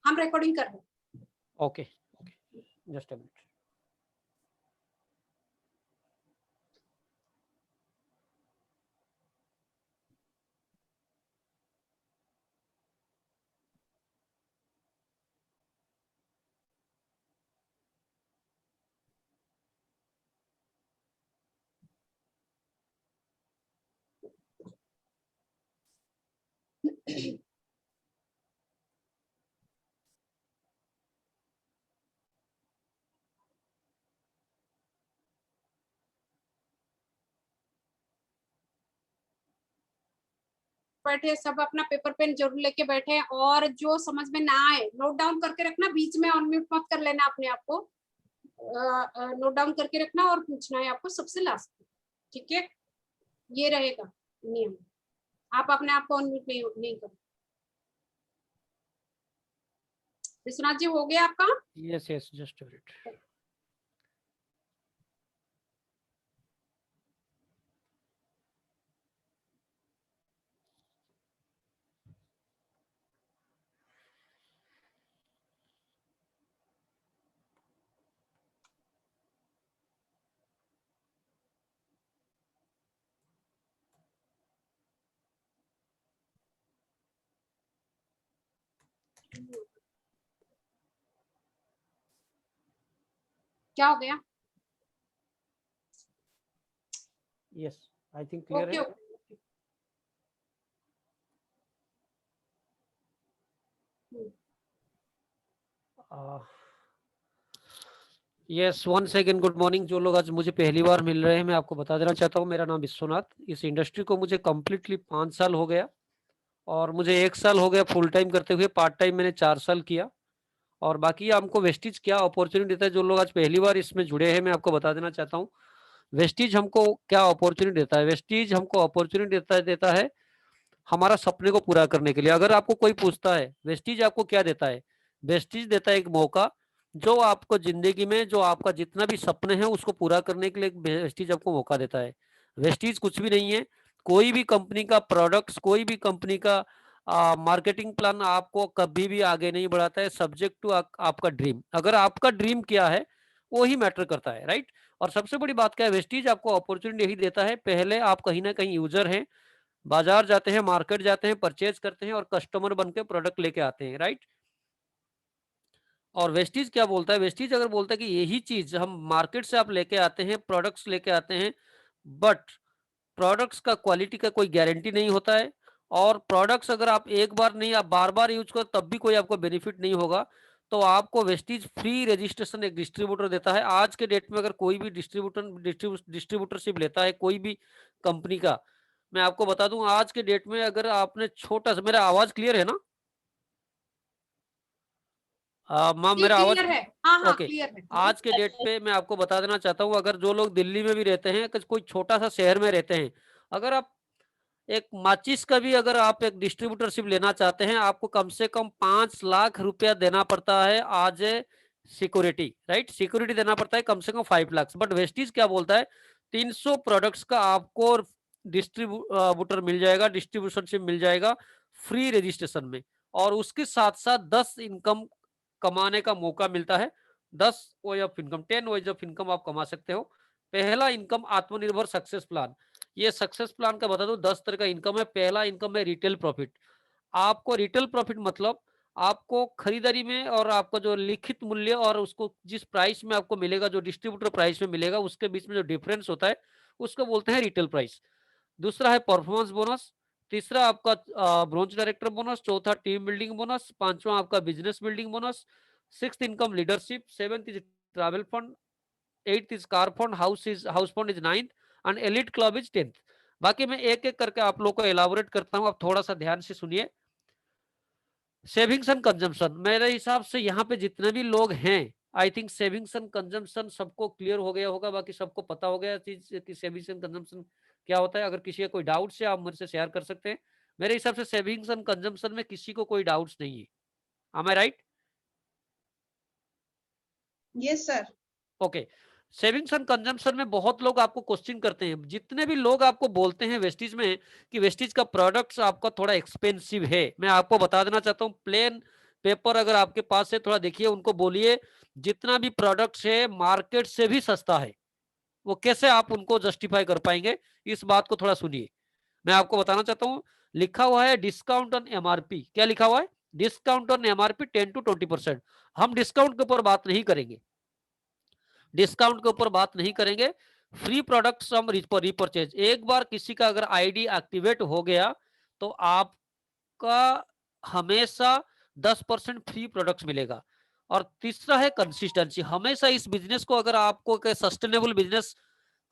हम रिकॉर्डिंग कर रहे हैं। Okay, just a minute. बैठे सब अपना पेपर पेन जरूर लेके बैठे, और जो समझ में ना आए नोट डाउन करके रखना, बीच में अनम्यूट मत कर लेना अपने आप को, नोट डाउन करके रखना और पूछना है आपको सबसे लास्ट में, ठीक है? ये रहेगा नियम, आप अपने आप को अनम्यूट नहीं करो। विश्वनाथ जी हो गया आपका? Yes yes, just a minute. क्या हो गया? यस, आई थिंक क्लियर है। Yes, one second. Good morning. जो लोग आज मुझे पहली बार मिल रहे हैं, मैं आपको बता देना चाहता हूँ, मेरा नाम विश्वनाथ। इस इंडस्ट्री को मुझे कम्प्लीटली 5 साल हो गया, और मुझे 1 साल हो गया फुल टाइम करते हुए, पार्ट टाइम मैंने 4 साल किया। और बाकी हमको वेस्टीज क्या अपॉर्चुनिटी देता है, जो लोग आज पहली बार इसमें जुड़े हैं, मैं आपको बता देना चाहता हूँ वेस्टीज हमको क्या अपॉर्चुनिटी देता है। वेस्टीज हमको अपॉर्चुनिटी देता है हमारा सपने को पूरा करने के लिए। अगर आपको कोई पूछता है वेस्टीज आपको क्या देता है, वेस्टीज देता है एक मौका, जो आपको जिंदगी में जो आपका जितना भी सपने हैं उसको पूरा करने के लिए वेस्टीज आपको मौका देता है। वेस्टीज कुछ भी नहीं है, कोई भी कंपनी का प्रोडक्ट्स, कोई भी कंपनी का मार्केटिंग प्लान आपको कभी भी आगे नहीं बढ़ाता है, सब्जेक्ट टू आपका ड्रीम। अगर आपका ड्रीम क्या है वो ही मैटर करता है, राइट। और सबसे बड़ी बात क्या है, वेस्टीज आपको अपॉर्चुनिटी यही देता है, पहले आप कहीं ना कहीं यूजर हैं, बाजार जाते हैं, मार्केट जाते हैं, परचेज करते हैं और कस्टमर बन के प्रोडक्ट लेके आते हैं, राइट। और वेस्टीज क्या बोलता है, वेस्टीज अगर बोलता है कि यही चीज हम मार्केट से आप लेके आते हैं, प्रोडक्ट्स लेके आते हैं, बट प्रोडक्ट्स का क्वालिटी का कोई गारंटी नहीं होता है, और प्रोडक्ट्स अगर आप एक बार नहीं आप बार बार यूज करो तब भी कोई आपको बेनिफिट नहीं होगा, तो आपको वेस्टीज फ्री रजिस्ट्रेशन एक डिस्ट्रीब्यूटर देता है। आज के डेट में अगर कोई भी डिस्ट्रीब्यूटरशिप लेता है कोई भी कंपनी का, मैं आपको बता दूं आज के डेट में अगर आपने छोटा सा, मेरा आवाज क्लियर है ना? मेरा आवाज क्लियर है? हाँ हाँ ओके। क्लियर है। आज के डेट पे मैं आपको बता देना चाहता हूँ, अगर जो लोग दिल्ली में भी रहते हैं, कोई छोटा सा शहर में रहते हैं, अगर आप एक माचिस का भी अगर आप एक डिस्ट्रीब्यूटरशिप लेना चाहते हैं, आपको कम से कम 5 लाख रुपया देना पड़ता है आज सिक्योरिटी, राइट। सिक्योरिटी देना पड़ता है कम से कम 5 लाख। बट वेस्टीज क्या बोलता है, 300 प्रोडक्ट्स का आपको डिस्ट्रीब्यूटर मिल जाएगा, डिस्ट्रीब्यूशनशिप मिल जाएगा फ्री रजिस्ट्रेशन में, और उसके साथ साथ 10 इनकम कमाने का मौका मिलता है। 10 way of income, 10 ways of income आप कमा सकते हो। पहला इनकम आत्मनिर्भर सक्सेस प्लान, ये सक्सेस प्लान का बता दूं 10 तरह का इनकम है। पहला इनकम है रिटेल प्रॉफिट। आपको रिटेल प्रॉफिट मतलब आपको खरीदारी में और आपका जो लिखित मूल्य और उसको जिस प्राइस में आपको मिलेगा, जो डिस्ट्रीब्यूटर प्राइस में मिलेगा, उसके बीच में जो डिफरेंस होता है उसको बोलते हैं रिटेल प्राइस। दूसरा है परफॉर्मेंस बोनस। तीसरा आपका ब्रोंज डायरेक्टर बोनस। चौथा टीम बिल्डिंग बोनस। पांचवा आपका business building bonus. Sixth income leadership. Seventh is travel fund. Eighth is car fund. House fund is ninth, and elite club is 10th। बाकी मैं एक एक करके आप लोग को एलाबोरेट करता हूं, आप थोड़ा सा ध्यान से सुनिए। सेविंग्स एंड कंजम्पशन, मेरे हिसाब से यहाँ पे जितने भी लोग हैं, I think savings and consumption सबको क्लियर हो गया होगा, बाकी सबको पता हो गया चीज कि सेविंग्स एंड कंजम्पशन क्या होता है। अगर किसी का कोई डाउट है आप मुझसे शेयर कर सकते हैं। मेरे हिसाब से सेविंग्स एंड कंजम्पशन में किसी को कोई डाउट्स नहीं है। Am I right? Yes sir. Okay. Savings and consumption में बहुत लोग आपको क्वेश्चन करते हैं, जितने भी लोग आपको बोलते हैं वेस्टीज में कि वेस्टीज का प्रोडक्ट्स आपका थोड़ा एक्सपेंसिव है, मैं आपको बता देना चाहता हूँ, प्लेन पेपर अगर आपके पास है थोड़ा देखिए, उनको बोलिए जितना भी प्रोडक्ट्स है मार्केट से भी सस्ता है। वो कैसे आप उनको जस्टिफाई कर पाएंगे, इस बात को थोड़ा सुनिए। मैं आपको बताना चाहता हूँ, लिखा हुआ है डिस्काउंट ऑन एमआरपी, क्या लिखा हुआ है? Discount on MRP 10 to 20%। हम डिस्काउंट के ऊपर बात नहीं करेंगे, डिस्काउंट के ऊपर बात नहीं करेंगे। फ्री प्रोडक्ट्स हम रिपर्चेज, एक बार किसी का अगर आईडी एक्टिवेट हो गया तो आपका हमेशा 10% फ्री प्रोडक्ट्स मिलेगा। और तीसरा है कंसिस्टेंसी, हमेशा इस बिजनेस को अगर आपको सस्टेनेबल बिजनेस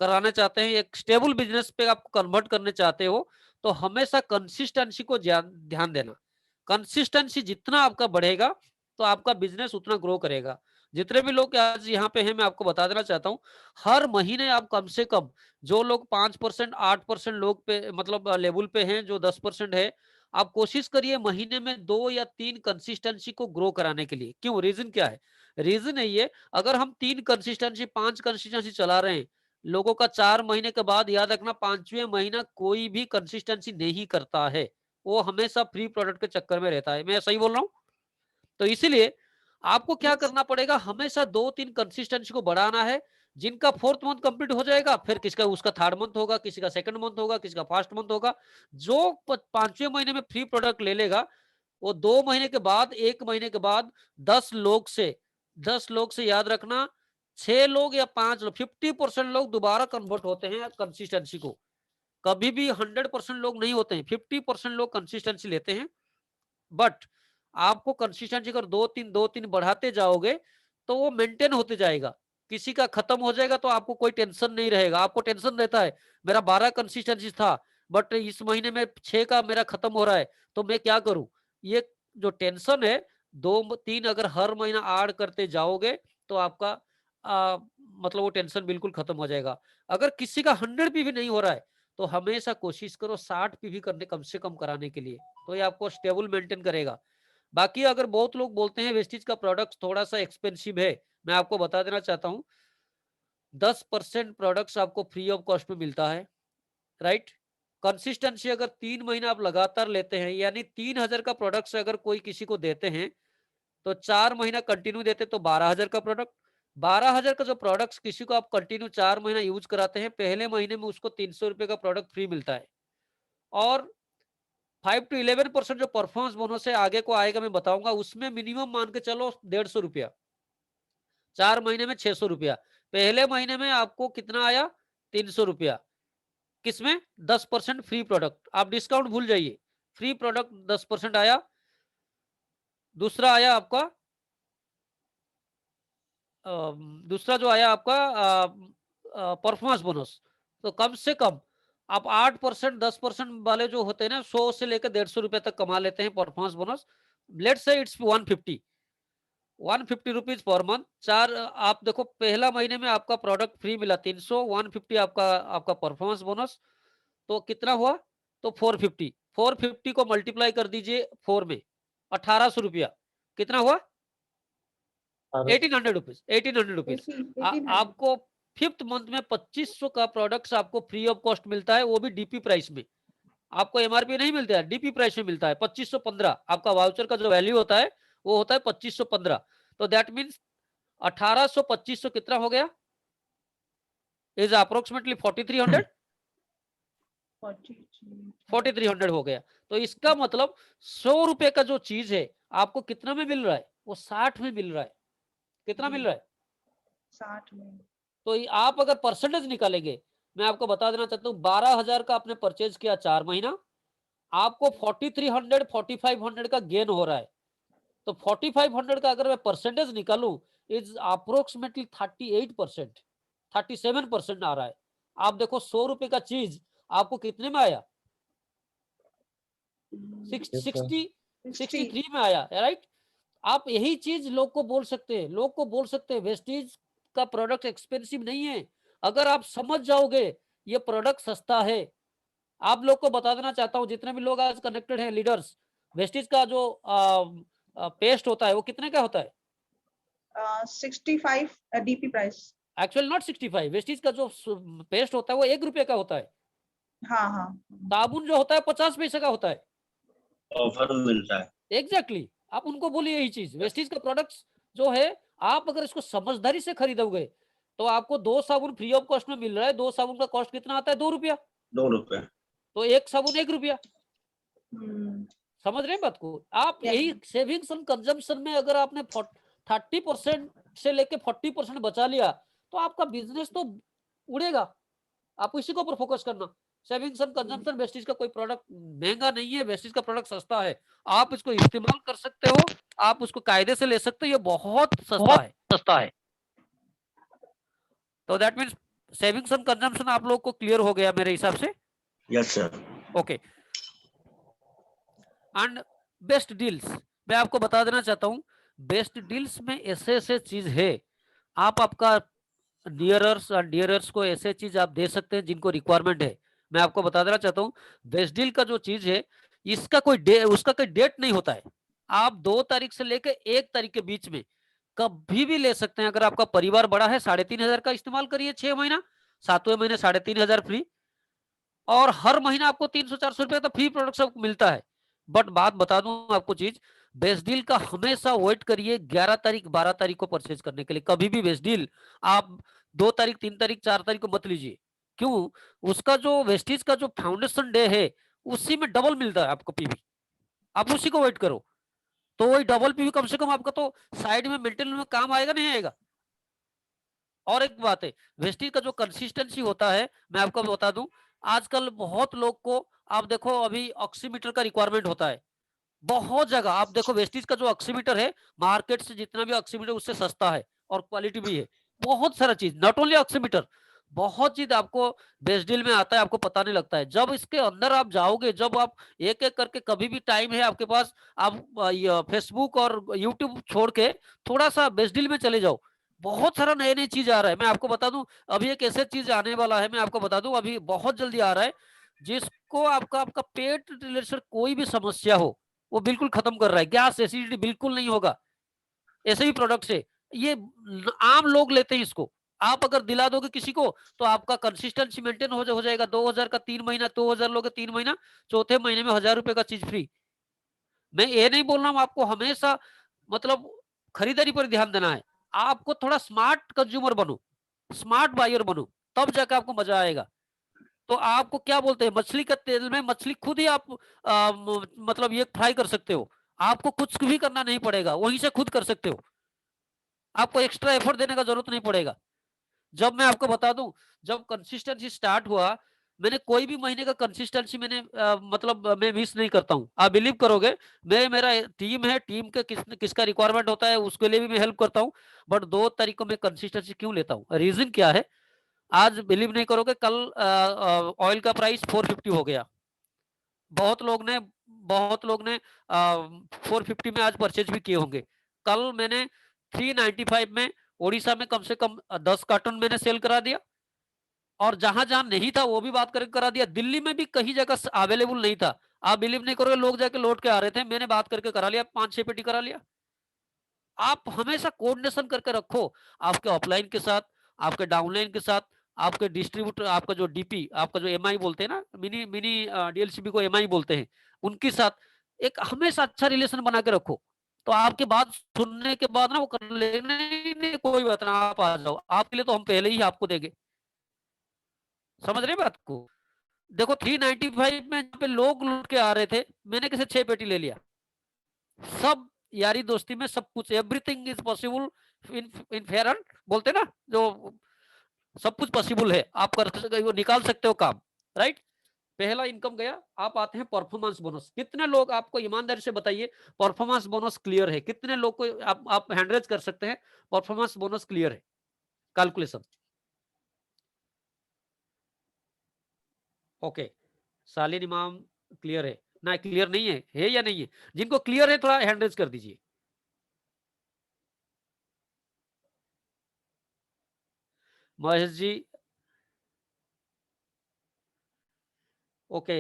कराना चाहते हैं, एक स्टेबल बिजनेस पे आपको कन्वर्ट करने चाहते हो, तो हमेशा कंसिस्टेंसी को ध्यान देना। कंसिस्टेंसी जितना आपका बढ़ेगा तो आपका बिजनेस उतना ग्रो करेगा। जितने भी लोग आज यहाँ पे हैं, मैं आपको बता देना चाहता हूँ, हर महीने आप कम से कम, जो लोग 5% 8% लोग पे मतलब लेवल पे हैं, जो 10% है, आप कोशिश करिए महीने में 2 या 3 कंसिस्टेंसी को ग्रो कराने के लिए। क्यों? रीजन क्या है? रीजन है ये, अगर हम 3 कंसिस्टेंसी 5 कंसिस्टेंसी चला रहे हैं, लोगों का 4 महीने के बाद, याद रखना 5वें महीना कोई भी कंसिस्टेंसी नहीं करता है, वो हमेशा फ्री प्रोडक्ट के चक्कर में रहता है। मैं सही बोल रहा हूँ? तो इसीलिए आपको क्या Yes. करना पड़ेगा, हमेशा 2-3 कंसिस्टेंसी को बढ़ाना है। जिनका 4th मंथ कंप्लीट हो जाएगा, फिर किसका उसका 3rd मंथ होगा, किसी का 2nd मंथ होगा, किसी का 1st मंथ होगा। जो 5वें महीने में फ्री प्रोडक्ट ले लेगा, वो 2 महीने के बाद, 1 महीने के बाद 10 लोग से याद रखना, 6 लोग या 5 लोग, 50% लोग दोबारा कन्वर्ट होते हैं कंसिस्टेंसी को। कभी भी 100% लोग नहीं होते हैं, 50% लोग कंसिस्टेंसी लेते हैं। बट आपको कंसिस्टेंसी अगर 2-3 बढ़ाते जाओगे तो वो मेंटेन होते जाएगा। किसी का खत्म हो जाएगा तो आपको कोई टेंशन नहीं रहेगा। आपको टेंशन रहता है, मेरा 12 कंसिस्टेंसी था, बट इस महीने में 6 का मेरा खत्म हो रहा है, तो मैं क्या करूं? ये जो टेंशन है, 2-3 अगर हर महीना ऐड करते जाओगे तो आपका मतलब वो टेंशन बिल्कुल खत्म हो जाएगा। अगर किसी का 100 पे भी नहीं हो रहा है, तो हमेशा कोशिश करो 60 पे भी करने, कम से कम कराने के लिए, तो ये आपको स्टेबल मेंटेन करेगा। बाकी अगर बहुत लोग बोलते हैं वेस्टीज का प्रोडक्ट थोड़ा सा एक्सपेंसिव है, मैं आपको बता देना चाहता हूँ, 10% प्रोडक्ट्स आपको फ्री ऑफ कॉस्ट में मिलता है, राइट? कंसिस्टेंसी अगर 3 महीना आप लगातार लेते हैं, यानी 3000 का प्रोडक्ट्स अगर कोई किसी को देते हैं, तो 4 महीना कंटिन्यू देते तो 12,000 का प्रोडक्ट, 12,000 का जो प्रोडक्ट्स किसी को आप कंटिन्यू 4 महीना यूज कराते हैं, पहले महीने में उसको 300 रुपए का प्रोडक्ट फ्री मिलता है। और 5 to 11% जो परफॉर्मेंस बोनस है आगे को आएगा, मैं बताऊंगा, उसमें मिनिमम मान के चलो 150 रुपया, 4 महीने में 600 रुपया। पहले महीने में आपको कितना आया? 300 रुपया। किसमें? 10% फ्री प्रोडक्ट, आप डिस्काउंट भूल जाइए, फ्री प्रोडक्ट 10% आया। दूसरा आया आपका, दूसरा जो आया आपका परफॉर्मेंस बोनस। तो कम से कम आप 8% 10% वाले जो होते हैं ना, 100 से लेकर 150 रुपए तक कमा लेते हैं performance bonus. Let's say it's 150 rupees per month. चार आप देखो, पहला महीने में आपका प्रोडक्ट फ्री मिला 300, 150 आपका आपका परफॉर्मेंस बोनस, तो कितना हुआ? तो 450, 450 को मल्टीप्लाई कर दीजिए 4 में, 1800 रुपया। कितना हुआ? अरे 1800 रुपीज, 1800 रुपीज। 1800। आपको 5th मंथ में 2500 का प्रोडक्ट्स आपको फ्री ऑफ कॉस्ट मिलता है, वो भी डीपी प्राइस में। आपको एमआरपी नहीं मिलता है, डीपी प्राइस में मिलता है 2515। आपका वाउचर का जो वैल्यू होता है वो होता है 2515। तो दैट मीन्स 1800 2500 कितना हो गया? इज अप्रोक्सीमेटली 4300, 4300 हो गया। तो इसका मतलब 100 रुपए का जो चीज है आपको कितना में मिल रहा है? वो 60 में मिल रहा है। कितना मिल रहा है? 60 में। तो आप अगर परसेंटेज निकालेंगे, मैं आपको बता देना चाहता हूँ, 12,000 का आपने परचेज किया 4 महीना, आपको 4300 4500 का गेन हो रहा है। तो 4500 का अगर मैं परसेंटेज निकालूं, इज अप्रोक्सीमेटली 38%, 37% आ रहा है। आप देखो 100 रुपए का चीज आपको कितने में आया? 63 में आया, राइट? आप यही चीज लोग को बोल सकते हैं, लोग को बोल सकते हैं वेस्टीज का प्रोडक्ट एक्सपेंसिव नहीं है। अगर आप समझ जाओगे ये प्रोडक्ट सस्ता है। आप लोग को बता देना चाहता हूँ, जितने भी लोग आज कनेक्टेड हैं लीडर्स, वेस्टीज का जो पेस्ट होता है वो कितने का होता है? 65 DP price. Actual not 65, Vestige का जो पेस्ट होता है वो 1 रुपए का होता है। हाँ हाँ साबुन जो होता है 50 पैसे का होता है। ऑफर में मिलता है। एग्जैक्टली आप उनको बोलिए यही चीज, वेस्टीज का प्रोडक्ट्स जो है, आप अगर इसको समझदारी से खरीदोगे तो आपको 2 साबुन फ्री ऑफ कॉस्ट में मिल रहा है। 2 साबुन का कॉस्ट कितना आता है? 2 रुपया। 2 रुपए। तो 1 साबुन 1 रुपया। हम्म, समझ रहे हैं बात को? आप Yes, यही sir. सेविंग्स एंड कंजम्पशन में अगर आपने 30% से लेके 40% बचा लिया तो आपका बिजनेस तो उड़ेगा। आपको इसी के ऊपर फोकस करना। सेविंग्स एंड कंजम्पशन, वेस्टीज का कोई प्रोडक्ट महंगा नहीं है, वेस्टीज का प्रोडक्ट सस्ता है। आप इसको इस्तेमाल कर सकते हो, आप उसको कायदे से ले सकते हो, ये बहुत सस्ता है। तो that means savings and consumption आप लोग को क्लियर हो गया मेरे हिसाब से। Yes sir. Okay. And best deals मैं आपको बता देना चाहता हूं, बेस्ट डील्स में ऐसे ऐसे चीज है, आप आपका नियरर्स और डियरर्स को ऐसे चीज आप दे सकते हैं जिनको रिक्वायरमेंट है। मैं आपको बता देना चाहता हूं, बेस्ट डील का जो चीज है इसका उसका कोई डेट नहीं होता है। आप 2 तारीख से लेकर 1 तारीख के बीच में कभी भी ले सकते हैं। अगर आपका परिवार बड़ा है 3,500 का इस्तेमाल करिए 6 महीना, 7वें महीने 3,500 फ्री, और हर महीना आपको 300-400 रुपए का फ्री प्रोडक्ट सब मिलता है। बट बात बता दूं आपको चीज, बेस्ट डील का हमेशा वेट करिए 11 तारीख 12 तारीख को परचेज करने के लिए। कभी भी बेस्ट डील आप 2 तारीख 3 तारीख 4 तारीख को मत लीजिए। क्यों? उसका जो वेस्टीज का जो फाउंडेशन डे है उसी में डबल मिलता है आपको पीवी, आप उसी को वेट करो। तो वही डबल पीवी कम से कम आपका तो साइड में मेंटेन में काम आएगा नहीं आएगा। और एक बात है, वेस्टीज का जो कंसिस्टेंसी होता है मैं आपको बता दूं, आजकल बहुत लोग को आप देखो अभी ऑक्सीमीटर का रिक्वायरमेंट होता है बहुत जगह। आप देखो वेस्टीज का जो ऑक्सीमीटर है मार्केट से जितना भी ऑक्सीमीटर उससे सस्ता है और क्वालिटी भी है। बहुत सारा चीज, नॉट ओनली ऑक्सीमीटर, बहुत चीज आपको बेस्ट डील में आता है, आपको पता नहीं लगता है। जब इसके अंदर आप जाओगे, जब आप एक एक करके, कभी भी टाइम है आपके पास, आप फेसबुक और यूट्यूब छोड़ के थोड़ा सा बेस्ट डील में चले जाओ, बहुत सारा नए नए चीज आ रहा है। मैं आपको बता दूं, अभी एक ऐसे चीज आने वाला है, मैं आपको बता दूं अभी बहुत जल्दी आ रहा है, जिसको आपका आपका पेट रिलेटेड कोई भी समस्या हो वो बिल्कुल खत्म कर रहा है। गैस एसिडिटी बिल्कुल नहीं होगा ऐसे ही प्रोडक्ट से। ये आम लोग लेते हैं इसको, आप अगर दिला दोगे किसी को तो आपका कंसिस्टेंसी मेंटेन हो जाएगा। 2,000 का 3 महीना, 2,000 लोगे 3 महीना, चौथे महीने में 1,000 रुपए का चीज फ्री। मैं ये नहीं बोल रहा हूं आपको हमेशा मतलब खरीदारी पर ध्यान देना है, आपको थोड़ा स्मार्ट कंज्यूमर बनो, स्मार्ट बायर बनो, तब जाकर आपको मजा आएगा। तो आपको क्या बोलते हैं, मछली का तेल में मछली खुद ही आप मतलब ये फ्राई कर सकते हो, आपको कुछ भी करना नहीं पड़ेगा, वहीं से खुद कर सकते हो, आपको एक्स्ट्रा एफर्ट देने का जरूरत नहीं पड़ेगा। जब मैं आपको बता दूं, जब कंसिस्टेंसी स्टार्ट हुआ, मैंने कोई भी महीने का कंसिस्टेंसी मैंने मतलब मैं मिस नहीं करता हूं। आप बिलीव करोगे, मैं मेरा टीम है, टीम के किसका रिक्वायरमेंट होता है उसके लिए भी मैं हेल्प करता हूं। बट 2 तारीख को मैं कंसिस्टेंसी क्यों लेता हूं, रीजन क्या है? आज बिलीव नहीं करोगे, कल ऑयल का प्राइस 450 हो गया। बहुत लोग ने बहुत लोग ने 450 में आज परचेज भी किए होंगे। कल मैंने 395 में उड़ीसा में कम से कम 10 कार्टून मैंने सेल करा दिया, और जहां जहां नहीं था वो भी बात करके करा दिया। दिल्ली में भी कहीं जगह अवेलेबल नहीं था, आप बिलीव नहीं करोगे, लोग जाके लौट के आ रहे थे, मैंने बात करके करा लिया, 5-6 पेटी करा लिया। आप हमेशा कोऑर्डिनेशन करके रखो, आपके ऑफलाइन के साथ, आपके डाउनलाइन के साथ, आपके डिस्ट्रीब्यूटर, आपका जो डीपी, आपका जो एमआई बोलते हैं ना, मिनी मिनी डीएलसीबी को एमआई बोलते हैं, उनके साथ एक हमेशा अच्छा रिलेशन बना के रखो। तो आपकी बात सुनने के बाद ना वो कर ले, नहीं नहीं कोई बात ना, आप आ जाओ, आपके लिए तो हम पहले ही आपको देंगे। समझ रहे बात को? देखो 395 में जहाँ पे लोग लूट के आ रहे थे, मैंने कैसे 6 पेटी ले लिया। सब यारी दोस्ती में सब कुछ, everything is possible in in fair and, बोलते ना जो, सब कुछ पॉसिबल है, आप कर सकते हो, निकाल सकते हो काम, राइट? पहला इनकम गया। आप आते हैं परफॉर्मेंस बोनस। कितने लोग, आपको ईमानदारी से बताइए, परफॉर्मेंस बोनस क्लियर है? कितने लोग को आप हैंडरेज कर सकते हैं परफॉर्मेंस बोनस क्लियर है? कैलकुलेशन। ओके, सालिन इमाम क्लियर है ना? क्लियर नहीं है या नहीं है? जिनको क्लियर है थोड़ा हैंडरेज कर दीजिए। महेश जी, ओके।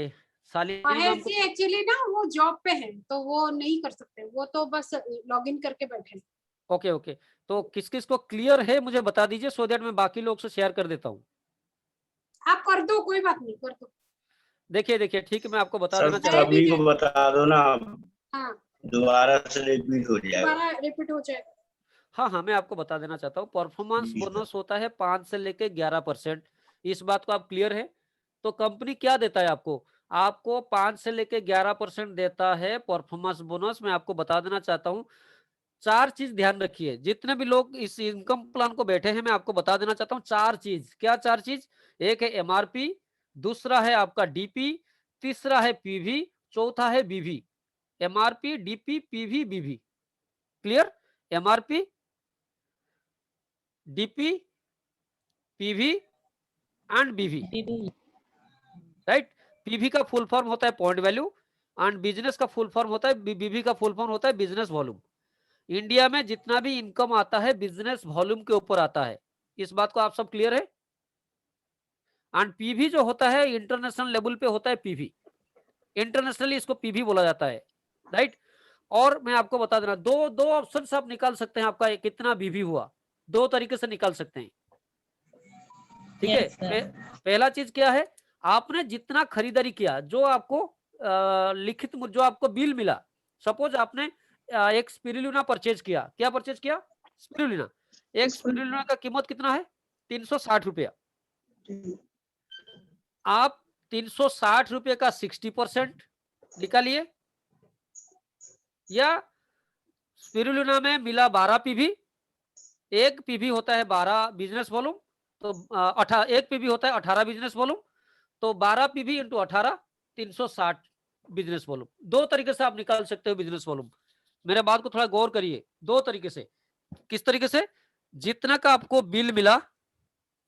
सालिन महेश इमाम को, जी एक्चुअली ना वो जॉब पे है तो वो नहीं कर सकते, वो तो बस लॉग इन करके बैठे हैं। ओके ओके, तो किस किस को क्लियर है मुझे बता दीजिए, सो दैट मैं बाकी लोग से शेयर कर देता हूँ। आप कर दो, कोई बात नहीं, कर दो। देखिए देखिए, ठीक है, मैं आपको बता सर देना चाहता हूँ। सभी को बता दो ना, हाँ, दोबारा से रिपीट हो जाएगा। दोबारा रिपीट हो जाएगा। हाँ हाँ, मैं आपको बता देना चाहता हूँ, परफॉर्मेंस जी, सर। बोनस होता है 5 से लेके 11%। इस बात को आप क्लियर है? तो कंपनी क्या देता है आपको? आपको 5 से लेके 11% देता है परफॉर्मेंस बोनस। मैं आपको बता देना चाहता हूँ, 4 चीज ध्यान रखिए, जितने भी लोग इस इनकम प्लान को बैठे हैं, मैं आपको बता देना चाहता हूँ 4 चीज। क्या 4 चीज? एक है एमआरपी, दूसरा है आपका डीपी, तीसरा है पीवी, चौथा है बीवी। एमआरपी, डीपी, पीवी, बीवी। Clear? MRP, DP, PV and बीवी, राइट? पीवी का फुल फॉर्म होता है पॉइंट वैल्यू, एंड बिजनेस का फुल फॉर्म होता है, बीवी का फुल फॉर्म होता है बिजनेस वॉल्यूम। इंडिया में जितना भी इनकम आता है बिजनेस वॉल्यूम के ऊपर आता है। इस बात को आप सब क्लियर है? एंड पीवी जो होता है इंटरनेशनल लेवल पे होता है पीवी, इंटरनेशनली इसको पीवी बोला जाता है, राइट? और मैं आपको बता देना, दो दो ऑप्शन से आप निकाल सकते हैं आपका कितना बीवी हुआ, दो तरीके से निकाल सकते हैं, ठीक है? Yes, sir. पहला चीज क्या है, आपने जितना खरीदारी किया, जो आपको लिखित जो आपको बिल मिला, सपोज आपने एक स्पिरुलिना परचेज किया। क्या परचेज किया? स्पिरुलिना। एक स्पिरुलिना का कीमत कितना है? 360 रुपया। आप 360 रुपये का 60% निकालिए, या स्पिरुलिना में मिला 12 पीवी, एक पीवी होता है 12 बिजनेस वॉल्यूम, तो एक पीवी होता है 18 बिजनेस वॉल्यूम, तो 12 पीवी इंटू 18, 360 बिजनेस वॉल्यूम। दो तरीके से आप निकाल सकते हो बिजनेस वॉल्यूम। मेरे बात को थोड़ा गौर करिए, दो तरीके से। किस तरीके से? जितना का आपको बिल मिला,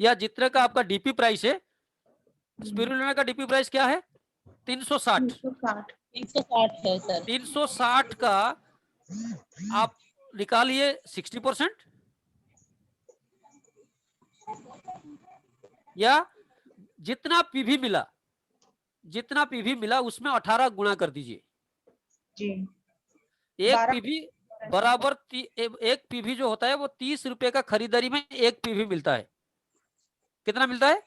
या जितना का आपका डीपी प्राइस है, स्पिरुलिना का डीपी प्राइस क्या है? 360। 160 है सर। 360 का आप निकालिए 60%, या जितना पीवी मिला, जितना पीवी मिला उसमें 18 गुणा कर दीजिए। जी। एक 12 पीवी बराबर एक पीवी जो होता है वो 30 रुपए का खरीदारी में एक पीवी मिलता है। कितना मिलता है?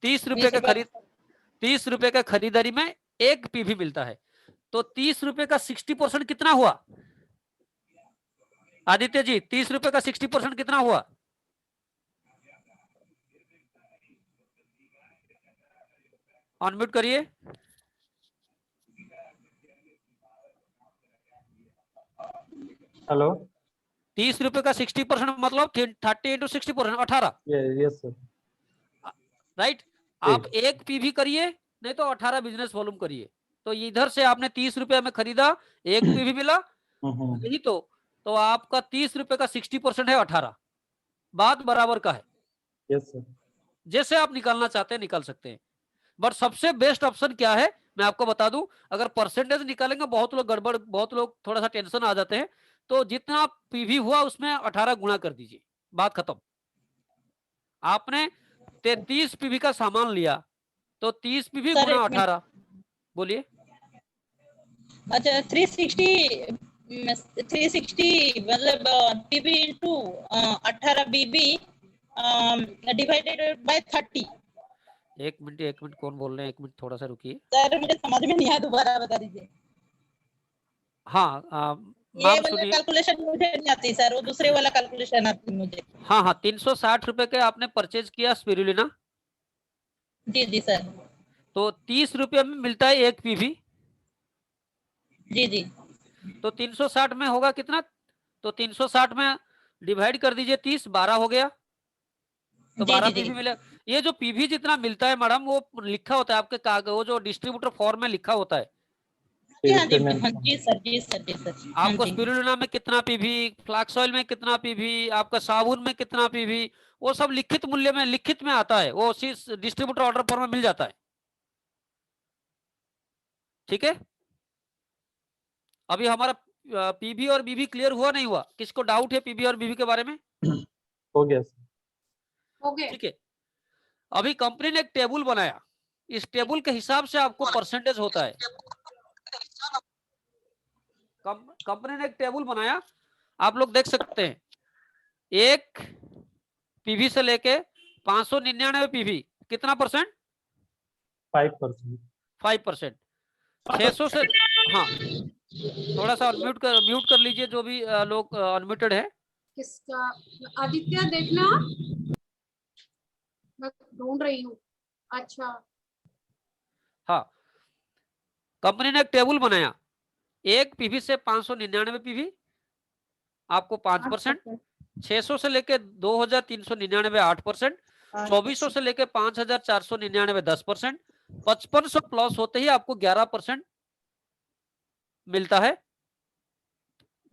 30 रुपए का 30 रुपए का खरीदारी में एक पीवी मिलता है। तो 30 रुपए का 60% कितना हुआ आदित्य जी? 30 रुपए का 60% कितना हुआ? अनम्यूट करिए। हेलो। 30 रुपए का 60% मतलब 30 इंटू 60%, 18, यस सर। राइट? आप एक पीवी करिए, नहीं तो 18 बिजनेस वॉल्यूम करिए। तो इधर से आपने 30 रुपए में खरीदा, एक पीवी मिला, नहीं तो आपका 30 रुपए का 60% है 18, बात बराबर का है। Yes sir. जैसे आप निकालना चाहते हैं निकाल सकते हैं, बट सबसे बेस्ट ऑप्शन क्या है मैं आपको बता दूं। अगर परसेंटेज निकालेंगे, बहुत लोग गड़बड़, बहुत लोग थोड़ा सा टेंशन आ जाते हैं, तो जितना पीवी हुआ उसमें 18 गुणा कर दीजिए, बात खत्म। आपने 33 पीवी का सामान लिया, तो 30 पीवी सर, गुणा एक मिनट। 18। बोलिए। अच्छा, 360 मतलब PB into 18 BB divided by 30। एक मिनट, कौन बोल रहे हैं? एक मिनट, थोड़ा सा रुकिए। सर मुझे समझ में नहीं आया, दोबारा बता दीजिए। हाँ, ये मैम वाला सुनिए। कैलकुलेशन मुझे नहीं आती सर, वो दूसरे वाला कैलकुलेशन आती है मुझे। हाँ हाँ, 360 रुपए के आपने परचेज किया स्पिरुलिना, जी जी सर। तो 30 रुपए में मिलता है एक पीवी। जी जी। तो 360 में होगा कितना? तो 360 में डिवाइड कर दीजिए 30, 12 हो गया, तो जी 12 जी जी। पीवी मिले। ये जो पीवी जितना मिलता है मैडम, वो लिखा होता है आपके कागज, वो जो डिस्ट्रीब्यूटर फॉर्म में लिखा होता है। हाँ जी हाँ जी सर, जी सर, जी सर। हाँ आपको जी। स्पिरुलिना में कितना पीवी, फ्लैक्स ऑयल में कितना पीवी, आपका साबुन में कितना पीवी, वो सब लिखित मूल्य में, लिखित में आता है, वो उसी डिस्ट्रीब्यूटर ऑर्डर फॉर्म में मिल जाता है। ठीक है? अभी हमारा पीवी और बीवी क्लियर हुआ नहीं हुआ? किसको डाउट है पीवी और बीवी के बारे में? हो गया सर। हो गए। ठीक है। अभी कंपनी ने एक टेबल बनाया, इस टेबल के हिसाब से आपको परसेंटेज होता है। कंपनी ने एक टेबल बनाया, आप लोग देख सकते हैं, एक पीवी से लेके 599 पीवी कितना परसेंट? 5%. 5%। 600 से, हाँ थोड़ा सा म्यूट कर लीजिए जो भी लोग अनम्यूटेड है। किसका? आदित्य देखना, मैं ढूंढ रही हूँ। अच्छा, हाँ, कंपनी ने एक टेबल बनाया, एक पीवी से 599 पीवी आपको 5%, 600 से लेके 2399 8%, 2400 से लेके 5499 10%, 5500 प्लस होते ही आपको 11% मिलता है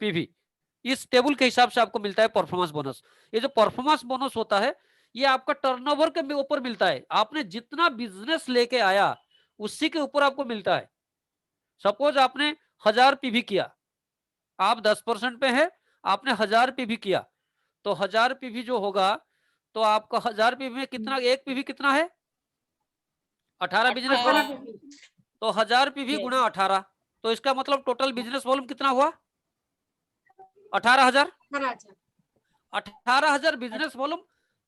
पीवी। इस टेबल के हिसाब से आपको मिलता है परफॉर्मेंस बोनस। ये जो परफॉर्मेंस बोनस होता है ये आपका टर्नओवर के ऊपर मिलता है, आपने जितना बिजनेस लेके आया उसी के ऊपर आपको मिलता है। सपोज आपने 1000 पीवी किया, आप 10% पे है, आपने 1000 पीवी किया, तो 1000 पीवी जो होगा तो आपका 1000 पीवी में कितना, एक पीवी कितना है? 18 बिजनेस वॉल्यूम, तो 1000 पीवी गुणा 18, तो इसका मतलब टोटल बिजनेस वॉल्यूम कितना हुआ? 18000। 18000 बिजनेस वॉल्यूम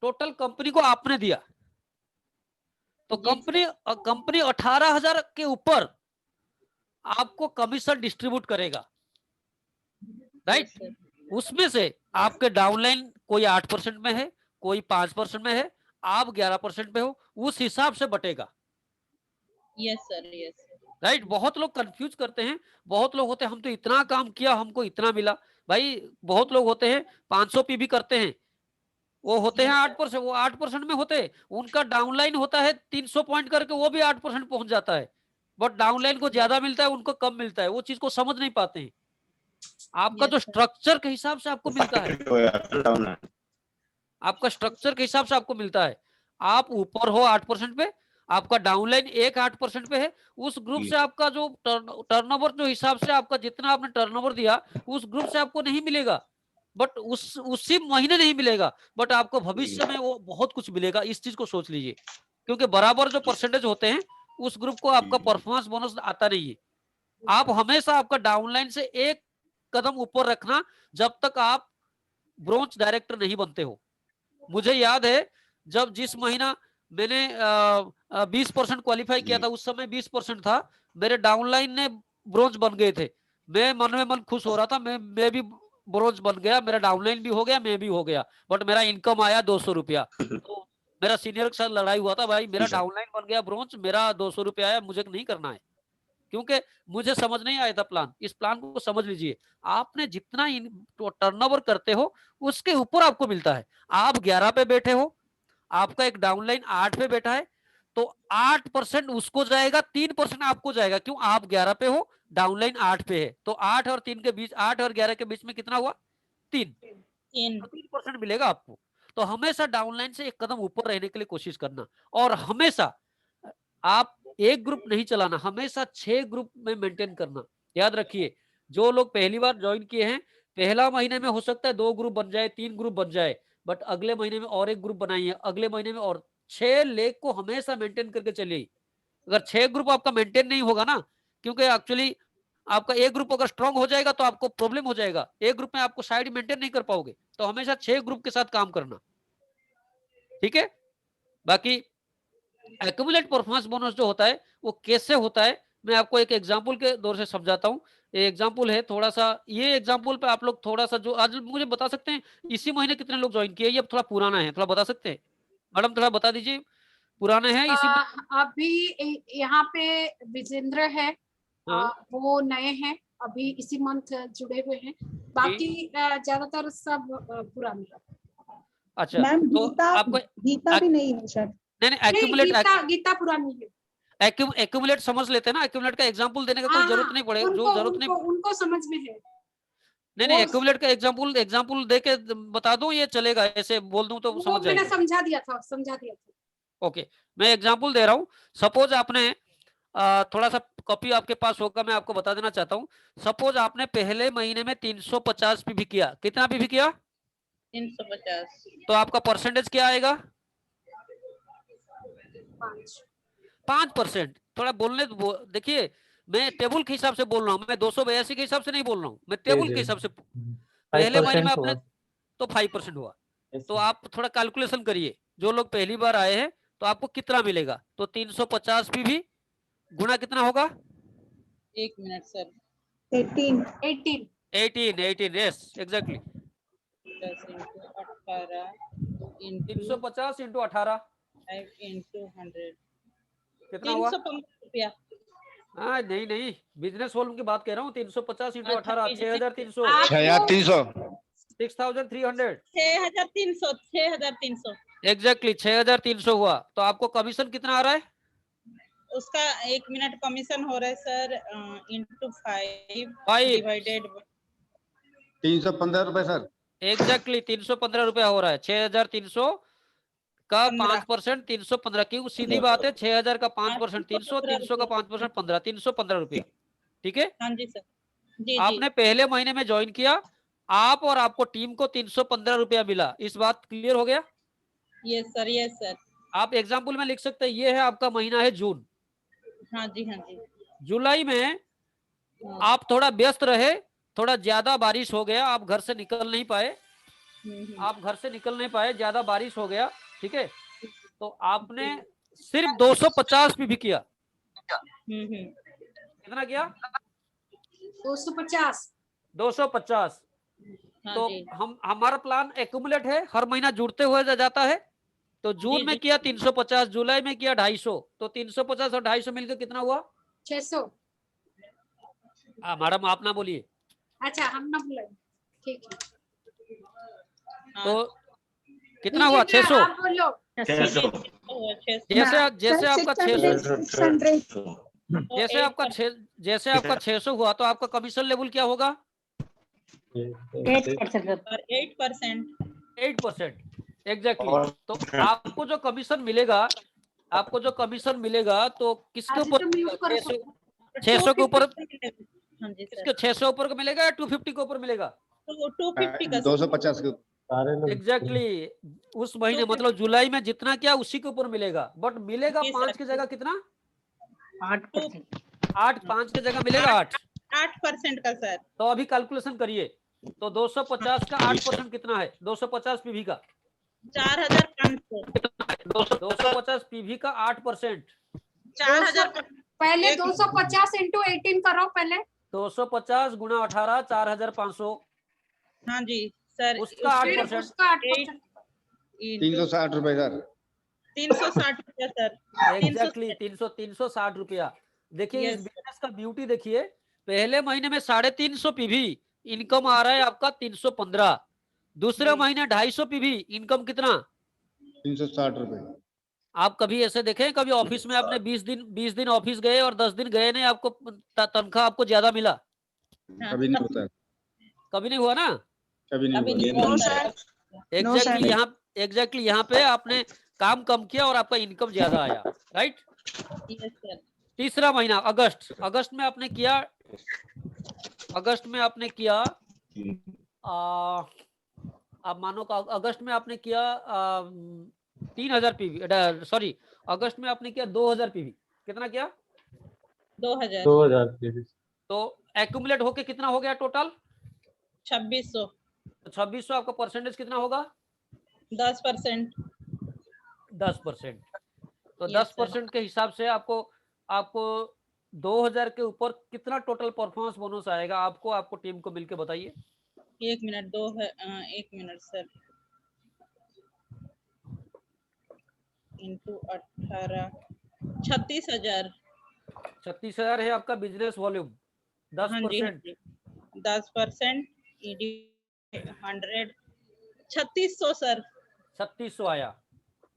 टोटल कंपनी को आपने दिया, तो कंपनी 18000 के ऊपर आपको कमीशन डिस्ट्रीब्यूट करेगा, राइट? उसमें से आपके डाउनलाइन कोई 8% में है, कोई 5% में है, आप 11% पे हो, उस हिसाब से बटेगा। Yes sir, yes right? बहुत लोग कंफ्यूज करते हैं, बहुत लोग होते हैं हम तो इतना काम किया हमको इतना मिला। भाई बहुत लोग होते हैं 500 पीवी करते हैं, वो होते हैं 8%, वो 8% में होते हैं, उनका डाउनलाइन होता है 300 पॉइंट करके, वो भी 8% पहुंच जाता है, बट डाउनलाइन को ज्यादा मिलता है, उनको कम मिलता है, वो चीज को समझ नहीं पाते हैं। आपका जो स्ट्रक्चर के हिसाब से आपको मिलता है, आपका स्ट्रक्चर के हिसाब से आपको मिलता है। आप ऊपर हो 8% पे, आपका डाउनलाइन 8% पे है, उस ग्रुप से आपका जो टर्नओवर जो हिसाब से आपका जितना आपने टर्नओवर दिया उस ग्रुप से आपको नहीं मिलेगा, बट उसी महीने नहीं मिलेगा, बट आपको भविष्य में वो बहुत कुछ मिलेगा। इस चीज को सोच लीजिए, क्योंकि बराबर जो परसेंटेज होते हैं उस ग्रुप को आपका परफॉर्मेंस बोनस आता नहीं है। आप हमेशा आपका डाउनलाइन से एक कदम ऊपर रखना जब तक आप ब्रोंज डायरेक्टर नहीं बनते हो। मुझे याद है जब जिस महीना मैंने 20% क्वालिफाई किया था, उस समय 20% था, मेरे डाउनलाइन ने ब्रोंज बन गए थे, मैं मन में मन खुश हो रहा था, मैं भी ब्रोंज बन गया, मेरा डाउनलाइन भी हो गया, मैं भी हो गया, बट मेरा इनकम आया 200 रुपया। तो मेरा सीनियर के साथ लड़ाई हुआ था, भाई मेरा डाउनलाइन बन गया ब्रोंज, मेरा 200 रुपया आया, मुझे नहीं करना है, क्योंकि मुझे समझ नहीं आया था प्लान। इस प्लान को समझ लीजिए, आपने जितना टर्नओवर करते हो उसके ऊपर आपको मिलता है। आप 11 पे बैठे हो, आपका एक डाउनलाइन 8 पे बैठा है, तो 8% उसको जाएगा, 3% आपको जाएगा, क्यों? आप 11 पे हो, डाउनलाइन 8 पे है, तो 8 और 3 के बीच, 8 और 11 के बीच में कितना हुआ? 3, तो 3% मिलेगा आपको। तो हमेशा डाउनलाइन से एक कदम ऊपर रहने के लिए कोशिश करना, और हमेशा आप एक ग्रुप नहीं चलाना, हमेशा 6 ग्रुप में मेंटेन करना। याद रखिए, जो लोग पहली बार ज्वाइन किए हैं, पहला महीने में हो सकता है 2 ग्रुप बन जाए, 3 ग्रुप बन जाए, बट अगले महीने में और एक ग्रुप बनाइए, अगले महीने में और 6 लेग को हमेशा मेंटेन करके चलिए। अगर 6 ग्रुप आपका मेंटेन नहीं होगा ना, क्योंकि एक्चुअली आपका एक ग्रुप अगर स्ट्रांग हो जाएगा तो आपको प्रॉब्लम हो जाएगा, एक ग्रुप में आपको साइड मेंटेन नहीं कर पाओगे, तो हमेशा 6 ग्रुप के साथ काम करना, ठीक है? बाकी एक्यूमुलेट परफॉर्मेंस बोनस जो होता है वो कैसे होता है, मैं आपको एक एग्जांपल के दौर से समझाता हूँ। ये एग्जांपल है थोड़ा सा, ये एग्जांपल पे आप लोग थोड़ा सा जो आज मुझे बता सकते हैं इसी महीने कितने लोग ज्वाइन किए? ये थोड़ा पुराना है, थोड़ा बता सकते हैं मैडम? थोड़ा बता दीजिए, पुराना है इसी अभी यहाँ पे विजेंद्र है, हाँ वो नए हैं, अभी इसी मंथ जुड़े हुए हैं, बाकी ज्यादातर सब पुराने हैं। अच्छा, मैम तो गीता, आपको गीता भी नहीं है शायद। नहीं नहीं, एक्यूमुलेट, गीता पुरानी है। एक्यूमुलेट समझ लेते हैं ना, एक्यूमुलेट का एग्जांपल देने का कोई हाँ, जरूरत नहीं पड़ेगा, जो जरूरत नहीं। उनको समझ में है। नहीं, एक्यूमुलेट का एग्जांपल दे के बता दूं, ये चलेगा? ऐसे बोल दूं तो वो समझ मैंने जाएंगे? समझा दिया था। ओके, मैं एग्जांपल दे रहा हूँ। सपोज आपने थोड़ा सा कॉपी आपके पास होगा, मैं आपको बता देना चाहता हूँ। सपोज आपने पहले महीने में 350 पीवी किया, कितना पीवी किया? 350। तो आपका परसेंटेज क्या आएगा? 5%। थोड़ा बोलने देखिए, मैं टेबल के हिसाब से बोल रहा हूँ, मैं 282 के हिसाब से नहीं बोल रहा हूँ, मैं टेबल के हिसाब से। 5% पहले महीने में आपने हुआ। तो 5% हुआ। Yes, तो sir. आप थोड़ा कैलकुलेशन करिए, जो लोग पहली बार आए हैं तो आपको कितना मिलेगा। तो 350 भी गुना कितना होगा? 1 minute sir. 18 18 yes exactly. 10 into 18 into 350 into 18 5 into 100 कितना हुआ? 315 रुपया। हाँ नहीं नहीं, बिजनेस वॉल्यूम की बात कह रहा हूँ। 350 इंटू अच्छा, 18 business 6300 6300 6300 6,300 एग्जैक्टली 6300 हुआ। तो आपको कमीशन कितना आ रहा है? उसका 1 मिनट कमीशन हो रहा है सर into 5 5 डिवाइडेड 315 रुपए सर। एग्जैक्टली 315 रुपया हो रहा है। 6300 का 15 5% 315 की सीधी बात है। 6000 का 5% 300 315 300 का 5% 15 315 रुपया। ठीक है, हाँ जी सर। जी जी आपने पहले महीने में ज्वाइन किया, आप और आपको टीम को 315 रुपया मिला। इस बात क्लियर हो गया? Yes sir yes sir. आप एग्जाम्पल में लिख सकते हैं, ये है आपका महीना है जून। हाँ जी हाँ जी। जुलाई में हाँ, आप थोड़ा व्यस्त रहे, थोड़ा ज्यादा बारिश हो गया, आप घर से निकल नहीं पाए, आप घर से निकल नहीं पाए, ज्यादा बारिश हो गया। ठीक है, तो आपने सिर्फ 250 भी किया। कितना किया? 250 250। हाँ तो जी हम हमारा प्लान एक्यूमुलेट है, हर महीना जुड़ते हुए जाता है। तो जून जी में जी किया 350, जुलाई में किया 250, तो 350 और 250 मिलकर कितना हुआ? 600। मैडम आप ना बोलिए। अच्छा हम ना बुलाए, ठीक है। तो कितना ठीक हुआ? है, 600। आप बोलो। 600 जैसे आपका 600 जैसे आपका 600 हुआ, तो आपका कमीशन लेवल क्या होगा? 8%। 8%। एग्जैक्टली। और तो आपको जो कमीशन मिलेगा, तो किसके आज ऊपर तो म्यूट करो 600 सबको। 600 के ऊपर? हाँ जी सर। किसके 600 ऊपर का मिलेगा या 250 के ऊपर मिलेगा? तो 250 का 250 के सारे लोग एग्जैक्टली उस महीने 250 मतलब जुलाई में जितना क्या उसी के ऊपर मिलेगा, बट मिलेगा जी 5 सर। की जगह कितना? 8% 8, 5 की जगह मिलेगा 8। 8% का सर। तो अभी कैलकुलेशन करिए। तो 250 का 8% कितना है? 250 पीवी का 4,500 250 पीवी का 8%। 4,000 पहले 250 इंटू 18 करो पहले। 250 गुना 18 4500, हाँ जी सर। उसका फिर 8%। उसका 8%। 360 रुपए सर। 360 रुपया सर। एग्जैक्टली 360 रुपया। देखिए इस यस बिजनेस का ब्यूटी देखिए, पहले महीने में 350 पीवी इनकम आ रहा है आपका 315, दूसरे जी। महीने 250 पीवी इनकम कितना? 360 रुपए। आप कभी ऐसे देखें, कभी ऑफिस में आपने 20 दिन ऑफिस गए और 10 दिन गए नहीं, आपको तनख्वाह आपको ज्यादा मिला? हाँ, कभी नहीं होता है, कभी नहीं हुआ ना? कभी नहीं अभी हुआ। नहीं हुआ सर। एग्जैक्टली यहाँ पे आपने काम कम किया और आपका इनकम ज्यादा आया, राइट? Yes sir. तीसरा महीना अगस्त में आपने किया, आप मानो का अगस्त में आपने किया 3000 पीवी, सॉरी अगस्त में आपने किया 2000 पीवी। कितना किया? 2,000 2000 तो एक्यूमुलेट होके कितना हो गया टोटल? 2,600 तो 2600 आपका परसेंटेज कितना होगा? 10%। 10%। तो Yes, 10% के हिसाब से आपको आपको 2000 के ऊपर कितना टोटल परफॉर्मेंस बोनस आएगा आपको, आपको टीम को मिलके बताइए। 1 मिनट 1 मिनट सर। इंटू 18 36,000। 36,000 है आपका बिजनेस वॉल्यूम। हाँ जी हाँ 10% जी 10% 100 3600 सर। 3600 आया।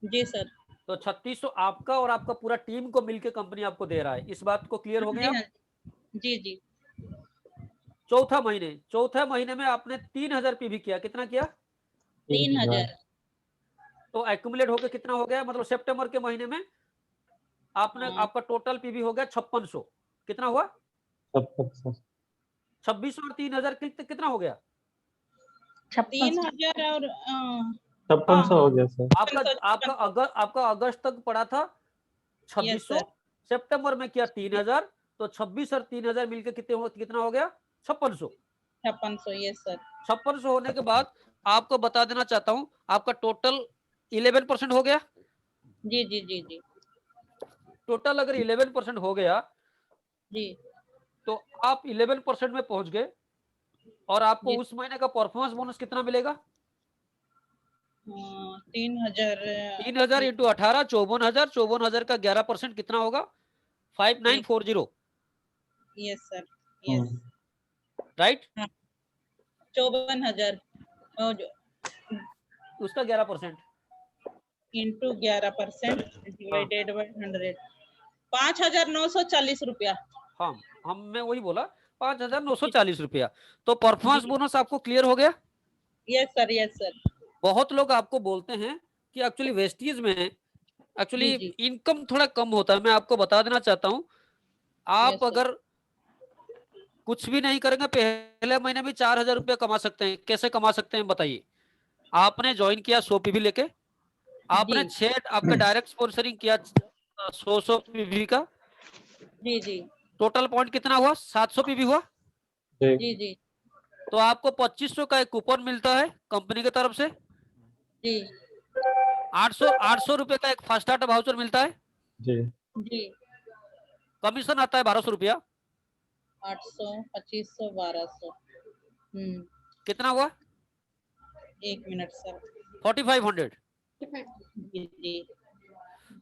जी सर। तो 3600 आपका और आपका पूरा टीम को मिलके कंपनी आपको दे रहा है। इस बात को क्लियर हो जी गया? हाँ जी जी। चौथा महीने में आपने 3000 पीवी किया। कितना किया? 3,000। तो एक्यूमुलेट होके कितना हो गया, मतलब सितंबर के महीने में आपका टोटल पीवी हो गया 5600। कितना हुआ? 2600 और 3000 कितना हो गया? 3,000 और 5600 हो गया सर। आपका अगस्त तक पड़ा था यस 2600, सर। सितंबर में किया 3000 तो 26 और 3000 मिलकर कितना हो गया? 5600। 5600, यस सर। 5600 होने के बाद आपको बता देना चाहता हूँ, आपका टोटल 11% हो गया। जी जी जी जी टोटल अगर 11% हो गया जी। तो आप 11% में पहुंच गए और आपको जी। उस महीने का परफॉर्मेंस बोनस कितना मिलेगा? 3000 3000 इंटू 18, 54,000। 54,000 का 11% कितना होगा? 5940, यस सर, यस। राइट? 54,000 उसका 11%। इंटू 11% डिवाइडेड बाय 100, 5,940 रुपया। हाँ, मैं वही बोला, 5,940 रुपया। तो परफॉर्मेंस जी। बोनस आपको क्लियर हो गया? Yes sir, yes sir. बहुत लोग आपको बोलते हैं कि एक्चुअली वेस्टीज में एक्चुअली जी जी इनकम थोड़ा कम होता है। मैं आपको बता देना चाहता हूँ, आप यस सर। अगर कुछ भी नहीं करेंगे पहले महीने में 4,000 रुपया कमा सकते हैं। कैसे कमा सकते हैं बताइए? आपने ज्वाइन किया 100 पीवी लेके, आपने जी 6 आपका डायरेक्ट स्पॉन्सरिंग किया 100 पीवी का, जी जी टोटल पॉइंट कितना हुआ? 700 पीवी हुआ। जी जी तो आपको 2500 का एक कूपन मिलता है कंपनी की तरफ से। जी 800 रुपए का एक फास्ट स्टार्ट वाउचर मिलता है। जी जी। कमीशन आता है 1200 रुपया। 800, 2500, 1200। कितना हुआ? 1 मिनट सर। 4500। जी जी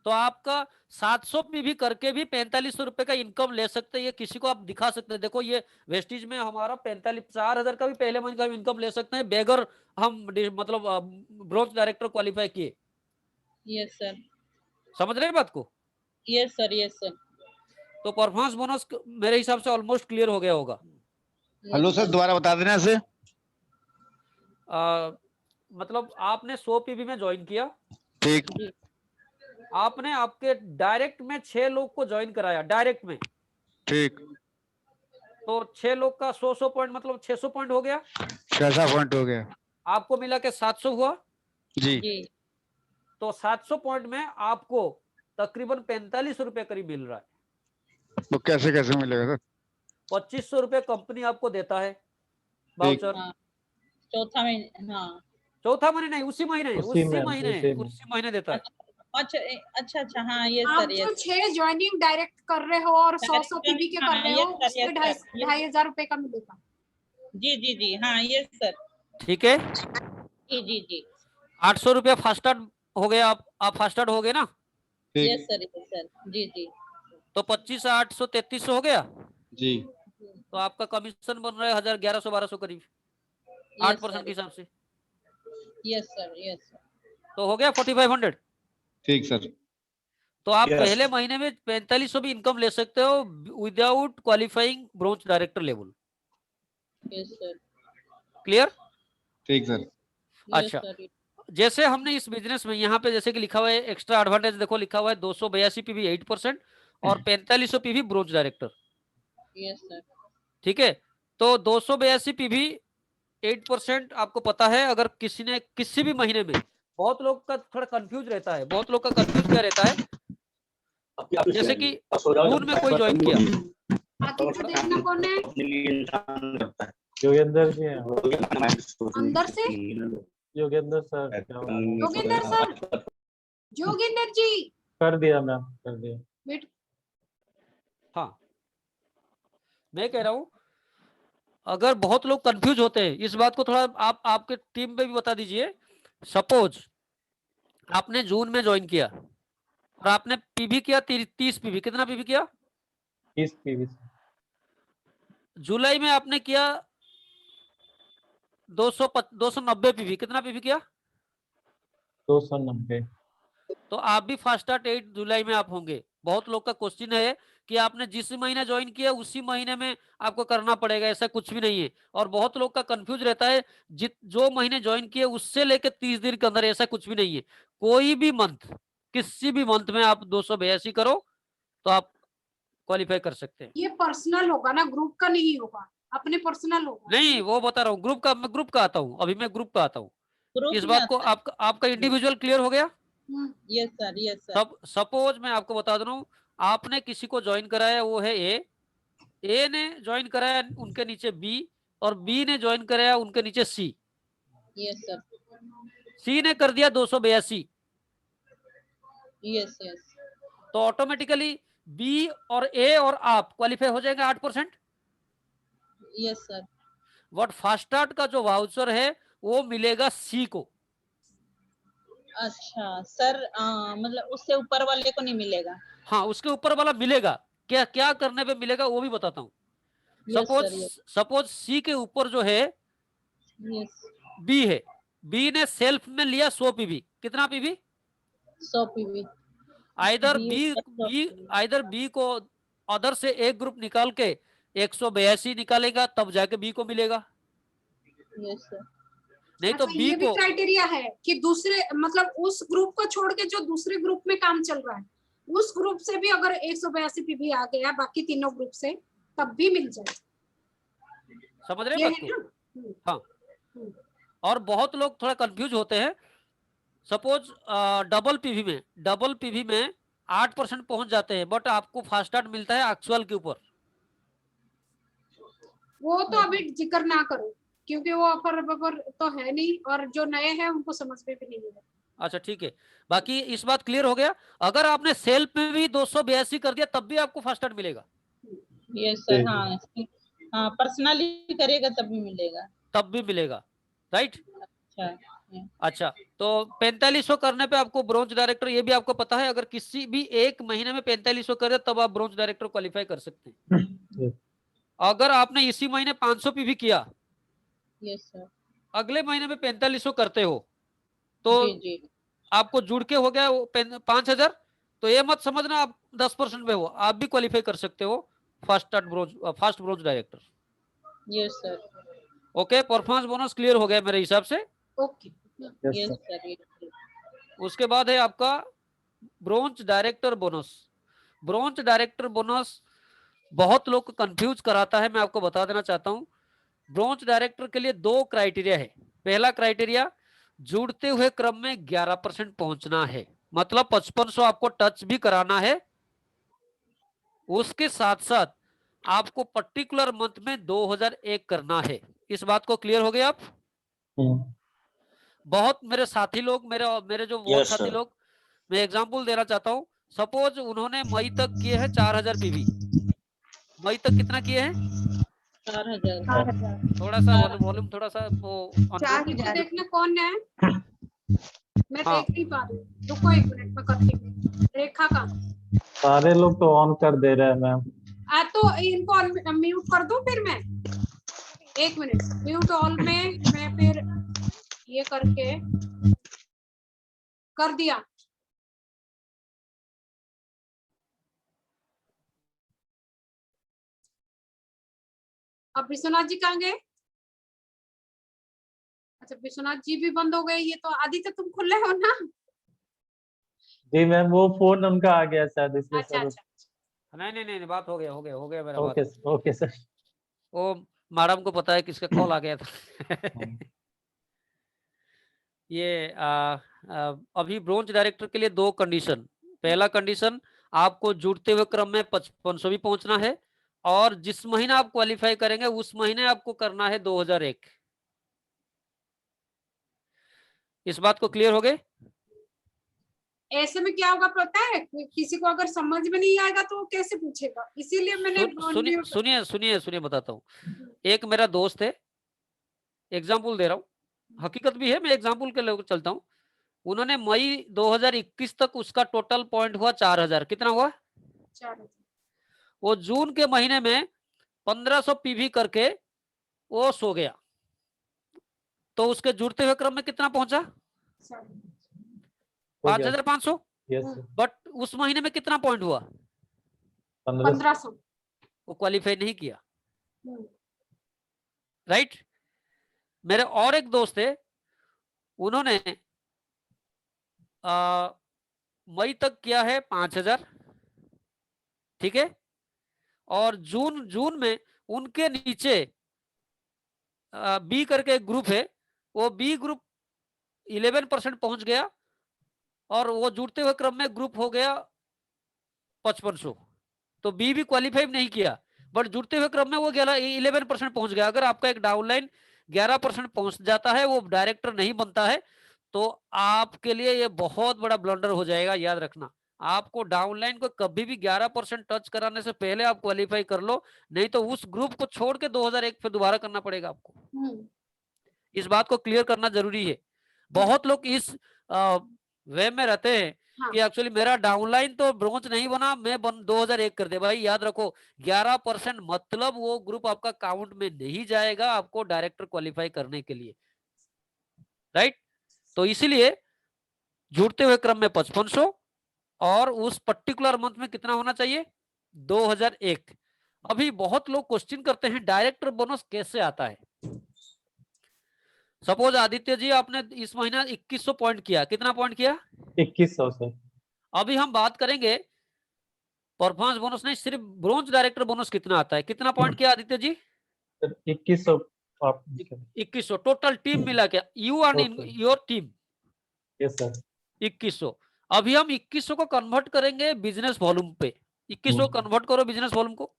तो आपका 700 पीवी करके भी 4500 रुपए का इनकम ले सकते हैं। ये किसी को आप दिखा सकते हैं, देखो ये वेस्टीज में हमारा 4,000 का भी पहले महीने का इनकम ले सकते हैं बेगर हम मतलब ब्रोच डायरेक्टर क्वालिफाई किए। यस सर, समझ रहे हैं बात को? Yes sir, yes sir. तो परफॉर्मेंस बोनस मेरे हिसाब से ऑलमोस्ट क्लियर हो गया होगा। हेलो सर, दोबारा बता देना इसे। मतलब आपने 100 पीवी में ज्वाइन किया, ठीक जी आपने आपके डायरेक्ट में 6 लोग को ज्वाइन कराया डायरेक्ट में, ठीक। तो 6 लोग का 100 पॉइंट मतलब 600 पॉइंट हो गया। 600 पॉइंट हो गया। आपको मिला के 700 हुआ। जी। जी तो 700 पॉइंट में आपको तकरीबन 45 रुपए करीब मिल रहा है। तो कैसे कैसे मिलेगा सर? 2500 रुपए कंपनी आपको देता है ठीक। वाउचर। हाँ, चौथा महीने, हाँ। चौथा महीने नहीं, उसी महीने उसी में उसी महीने देता है। अच्छा अच्छा अच्छा, हाँ यस आप सर, जो यस। 6 ज्वाइनिंग डायरेक्ट कर रहे हो और 100 पीवी के कर हाँ रहे हो, यस सर, उसके यस सर, 2,500 रुपए का मिलेगा। जी जी जी, हाँ यस सर। ठीक है, जी जी जी 800 रुपया फास्ट स्टार्ट हो गया। आप फास्ट स्टार्ट हो गए ना? ठीक। Yes sir, yes sir. जी जी तो 25 800 3300 हो गया। जी। तो आपका कमीशन बन रहा है 1000 1100 1200 करीब, यस 8% के सर, हिसाब से। Yes sir, yes sir. तो हो गया 4500। ठीक सर। तो आप Yes. पहले महीने में 4500 भी इनकम ले सकते हो without qualifying branch director level. Yes sir, clear? ठीक सर। यस अच्छा, सर। जैसे हमने इस बिजनेस में यहाँ पे जैसे कि लिखा हुआ है एक्स्ट्रा एडवांटेज, देखो लिखा हुआ है 282 पीवी 8% और 4500 पीवी ब्रोंच डायरेक्टर। Yes sir. ठीक है, तो 282 पीवी 8% आपको पता है। अगर किसी ने किसी भी महीने में, बहुत लोग का थोड़ा कंफ्यूज रहता है, बहुत लोग का कंफ्यूज क्या रहता है, जैसे कि जून में कोई ज्वाइन किया, आदित्य देखना कौन है योगेंद्र जी हैं। अंदर से? योगेंद्र सर क्या हो रहा है? योगेंद्र सर, जोगिंदर जी कर दिया मैम, कर दिया। वेट। हाँ मैं कह रहा हूं, अगर बहुत लोग कंफ्यूज होते हैं इस बात को थोड़ा आप आपके टीम में भी बता दीजिए। सपोज आपने जून में ज्वाइन किया और आपने पीवी किया 30 पीवी, कितना पीवी किया? 30 पीवी जुलाई में आपने किया 290 पीवी, कितना पीवी किया? 290। तो आप भी फास्ट स्टार्ट 8 जुलाई में आप होंगे। बहुत लोग का क्वेश्चन है कि आपने जिस महीने ज्वाइन किया उसी महीने में आपको करना पड़ेगा, ऐसा कुछ भी नहीं है। और बहुत लोग का कंफ्यूज रहता है जो महीने ज्वाइन किए उससे लेकर 30 दिन के अंदर, ऐसा कुछ भी नहीं है। कोई भी मंथ, किसी भी मंथ में आप 282 करो तो आप क्वालिफाई कर सकते हैं। ये पर्सनल होगा ना, ग्रुप का नहीं होगा, अपने पर्सनल होगा। नहीं, वो बता रहा हूँ ग्रुप का, मैं ग्रुप का आता हूँ अभी, मैं ग्रुप का आता हूँ। ग्रुप इस में बात को आता है। आपका इंडिविजुअल क्लियर हो गया? Yes sir, yes sir. सब सपोज मैं आपको बता दे रहा हूँ, आपने किसी को ज्वाइन कराया, वो है ए, ए ने ज्वाइन कराया उनके नीचे बी, और बी ने ज्वाइन कराया उनके नीचे सी। Yes sir. सी ने कर दिया 282, यस यस। तो ऑटोमेटिकली बी और ए और आप क्वालिफाई हो जाएंगे 8%। Yes sir. But fast start का जो वाउचर है वो मिलेगा सी को। अच्छा सर, मतलब उससे ऊपर वाले को नहीं मिलेगा? हाँ, उसके ऊपर वाला मिलेगा। क्या क्या करने पे मिलेगा वो भी बताता हूँ। Yes suppose sir. Yes suppose C के ऊपर जो है यस। बी है, बी ने सेल्फ में लिया 100 पीवी। कितना PV? 100 PV. Either B B उसका 100 बी PV। आइदर बी को अदर से एक ग्रुप निकाल के 182 निकालेगा, तब जाके बी को मिलेगा। Yes sir. नहीं तो अच्छा, बी ये भी को क्राइटेरिया है कि दूसरे मतलब उस ग्रुप को छोड़ के जो दूसरे ग्रुप में काम चल रहा है उस ग्रुप से भी अगर 182 पीवी आ गया बाकी तीनों ग्रुप से, तब भी मिल जाए। समझ रहे ये बात है को? ना? हाँ। और बहुत लोग थोड़ा कंफ्यूज होते हैं। सपोज डबल पीवी में 8% पहुंच जाते हैं, बट आपको फास्ट स्टार्ट मिलता है एक्चुअल के ऊपर। वो तो अभी जिक्र ना करो क्योंकि वो अपर बपर तो है नहीं और जो नए हैं उनको समझ में भी नहीं है। अच्छा ठीक है, बाकी इस बात क्लियर हो गया। अगर आपने सेल्फ में भी 282 कर दिया तब भी आपको फास्ट स्टार्ट मिलेगा। Yes sir. हाँ हाँ, पर्सनली करेगा तब भी मिलेगा। तब भी मिलेगा, राइट। अच्छा। अच्छा, तो 4500 करने पे आपको ब्रोंज डायरेक्टर, ये भी आपको पता है, अगर किसी भी एक महीने में 4500 कर दे तब आप ब्रोंज डायरेक्टर क्वालिफाई कर सकते हैं। अगर आपने इसी महीने 500 पी भी किया, यस सर। अगले महीने में 4500 करते हो, तो जी जी। आपको जुड़ के हो गया 5000। तो ये मत समझना आप 10% पे हो, आप भी क्वालिफाई कर सकते हो fast bronze director. Yes sir. Okay, performance bonus clear हो गया मेरे हिसाब से। ओके। Yes sir. उसके बाद है आपका bronze director bonus. Bronze director bonus बहुत लोग को कंफ्यूज कराता है, मैं आपको बता देना चाहता हूं। ब्रोंज डायरेक्टर के लिए 2 क्राइटेरिया है। पहला क्राइटेरिया, जुड़ते हुए क्रम में 11% पहुंचना है, मतलब 5500 आपको टच भी कराना है। उसके साथ साथ आपको पर्टिकुलर मंथ में 2001 करना है। इस बात को क्लियर हो गया आप? बहुत मेरे साथी लोग, मेरे जो बहुत साथी लोग, मैं एग्जांपल देना चाहता हूं। सपोज उन्होंने मई तक किए हैं 4000 पीवी। मई तक कितना किए हैं? 4000। थोड़ा सा वॉल्यूम थोड़ा सा वो चार मुझे देखना कौन है, मैं हाँ। देख नहीं पा रही हूँ। रुको एक मिनट में करती हूँ। रेखा का सारे लोग तो ऑन कर दे रहे हैं मैम। तो इनको म्यूट कर दूं फिर मैं? एक मिनट, म्यूट ऑल में मैं फिर ये करके कर दिया। अब विश्वनाथ जी कहाँ गए? अच्छा, विश्वनाथ जी भी बंद हो गए। ये तो आदित्य तुम खुले हो ना? जी मैम, वो फोन उनका आ गया शायद इसलिए अच्छा सर। अच्छा। नहीं, बात हो गया मेरा ओके बात। Okay sir. वो मैडम को पता है किसका कॉल आ गया था। ये अभी ब्रोंज डायरेक्टर के लिए 2 कंडीशन। पहला कंडीशन, आपको जुड़ते हुए क्रम में 5500 भी पहुंचना है, और जिस महीने आप क्वालिफाई करेंगे उस महीने आपको करना है 2001। इस बात को क्लियर हो गए? ऐसे में क्या होगा पता है? किसी को अगर समझ में नहीं आएगा तो वो कैसे पूछेगा, इसीलिए मैंने सुनिए सुनिए सुनिए सुनिए, बताता हूँ। एक मेरा दोस्त है, एग्जाम्पल दे रहा हूँ, हकीकत भी है, मैं एग्जाम्पल के लिए चलता हूँ। उन्होंने मई 2021 तक उसका टोटल पॉइंट हुआ 4000। कितना हुआ? 4000। वो जून के महीने में 1500 पीवी करके वो सो गया, तो उसके जुड़ते हुए क्रम में कितना पहुंचा? 5500। Yes sir. बट उस महीने में कितना पॉइंट हुआ? 1500। वो क्वालिफाई नहीं किया, राइट। मेरे और एक दोस्त है, उन्होंने मई तक किया है 5000, ठीक है। और जून में उनके नीचे बी करके एक ग्रुप है, वो बी ग्रुप 11% पहुंच गया, और वो जुड़ते हुए क्रम में ग्रुप हो गया 5500। तो बी भी क्वालिफाई नहीं किया, बट जुड़ते हुए क्रम में वो 11% पहुंच गया। अगर आपका एक डाउनलाइन 11% पहुंच जाता है, वो डायरेक्टर नहीं बनता है, तो आपके लिए ये बहुत बड़ा ब्लंडर हो जाएगा। याद रखना, आपको डाउनलाइन को कभी भी 11% टच कराने से पहले आप क्वालिफाई कर लो, नहीं तो उस ग्रुप को छोड़ के 2001 फिर दोबारा करना पड़ेगा आपको। इस बात को क्लियर करना जरूरी है। बहुत लोग इस वे में रहते हैं हाँ। कि एक्चुअली मेरा डाउनलाइन तो ब्रोंज नहीं बना, मैं 2001 कर दे। भाई याद रखो, 11% मतलब वो ग्रुप आपका काउंट में नहीं जाएगा आपको डायरेक्टर क्वालिफाई करने के लिए, राइट। तो इसीलिए जुड़ते हुए क्रम में 5500 और उस पर्टिकुलर मंथ में कितना होना चाहिए, 2001। अभी बहुत लोग क्वेश्चन करते हैं डायरेक्टर बोनस कैसे आता है। सपोज आदित्य जी आपने इस महीना 2100 पॉइंट किया, कितना पॉइंट किया, 2100 सर। अभी हम बात करेंगे परफॉर्मेंस बोनस नहीं, सिर्फ ब्रोंज डायरेक्टर बोनस कितना आता है। कितना पॉइंट किया आदित्य जी, सर 2100 आप 2100 टोटल टीम मिला के, you and your team yes sir. 2100। अभी हम 2100 को कन्वर्ट करेंगे बिजनेस वॉल्यूम पे। 2100 कन्वर्ट करो बिजनेस वॉल्यूम को,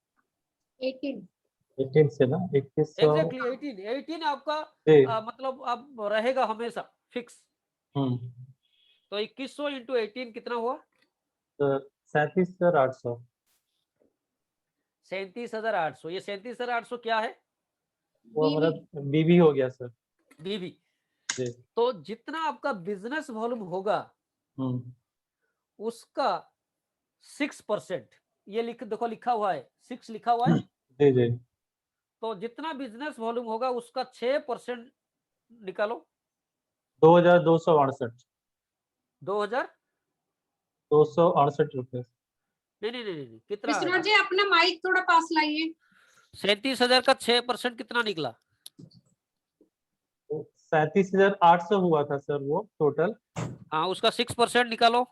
18 से ना 2100। एग्जैक्टली 18 आपका जी। मतलब अब रहेगा हमेशा फिक्स। तो 2100 इंटू 18 कितना हुआ, सर 37,800। 37,800। ये 37,800 क्या है, वो हमारा बीबी हो गया सर। बीबी। जी। तो जितना आपका बिजनेस वॉल्यूम होगा उसका 6%, ये देखो लिखा हुआ है 6 लिखा हुआ है। जी जी। तो जितना बिजनेस वॉल्यूम होगा उसका 6% निकालो, 2268। 2000 268 रुपए। नहीं कितना, विश्वनाथ जी अपना माइक थोड़ा पास लाइए। 37,000 का 6% कितना निकला, 37,800 हुआ था सर वो टोटल। हाँ उसका 6% निकालो,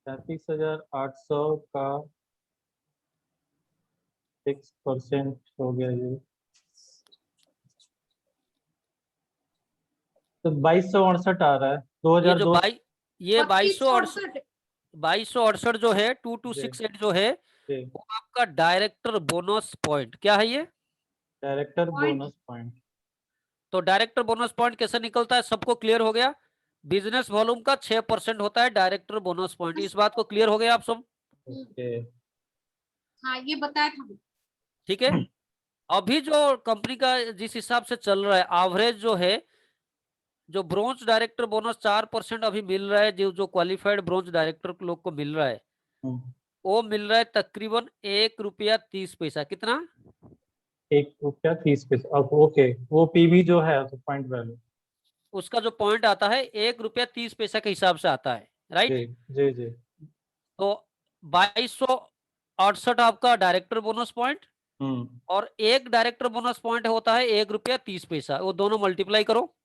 37,800 का 6% हो गया ये, तो 2268 आ रहा है। ये जो 2002। ये 3268 2268 जो है 2268 जो है वो आपका डायरेक्टर बोनस पॉइंट। क्या है ये, डायरेक्टर Point। Bonus point. तो डायरेक्टर बोनस पॉइंट कैसे निकलता है, सबको क्लियर हो गया। बिजनेस वॉल्यूम का 6% होता है डायरेक्टर बोनस पॉइंट। इस बात को क्लियर हो गया आप सब, ओके। हाँ ये बताया था। ठीक है। अभी जो कंपनी का जिस हिसाब से चल रहा है एवरेज जो है, जो ब्रोंज डायरेक्टर बोनस 4% अभी मिल रहा है, जो क्वालिफाइड ब्रोंज डायरेक्टर लोग को मिल रहा है, वो मिल रहा है तकरीबन ₹1.30। कितना, ₹1.30। अब ओके, वो पीवी जो है तो पॉइंट वैल्यू। उसका जो पॉइंट आता है ₹1.30 के हिसाब से आता है, राइट। जी जी जी। तो 2268 आपका डायरेक्टर बोनस पॉइंट और एक डायरेक्टर बोनस पॉइंट होता है ₹1.30। वो दोनों मल्टीप्लाई करो,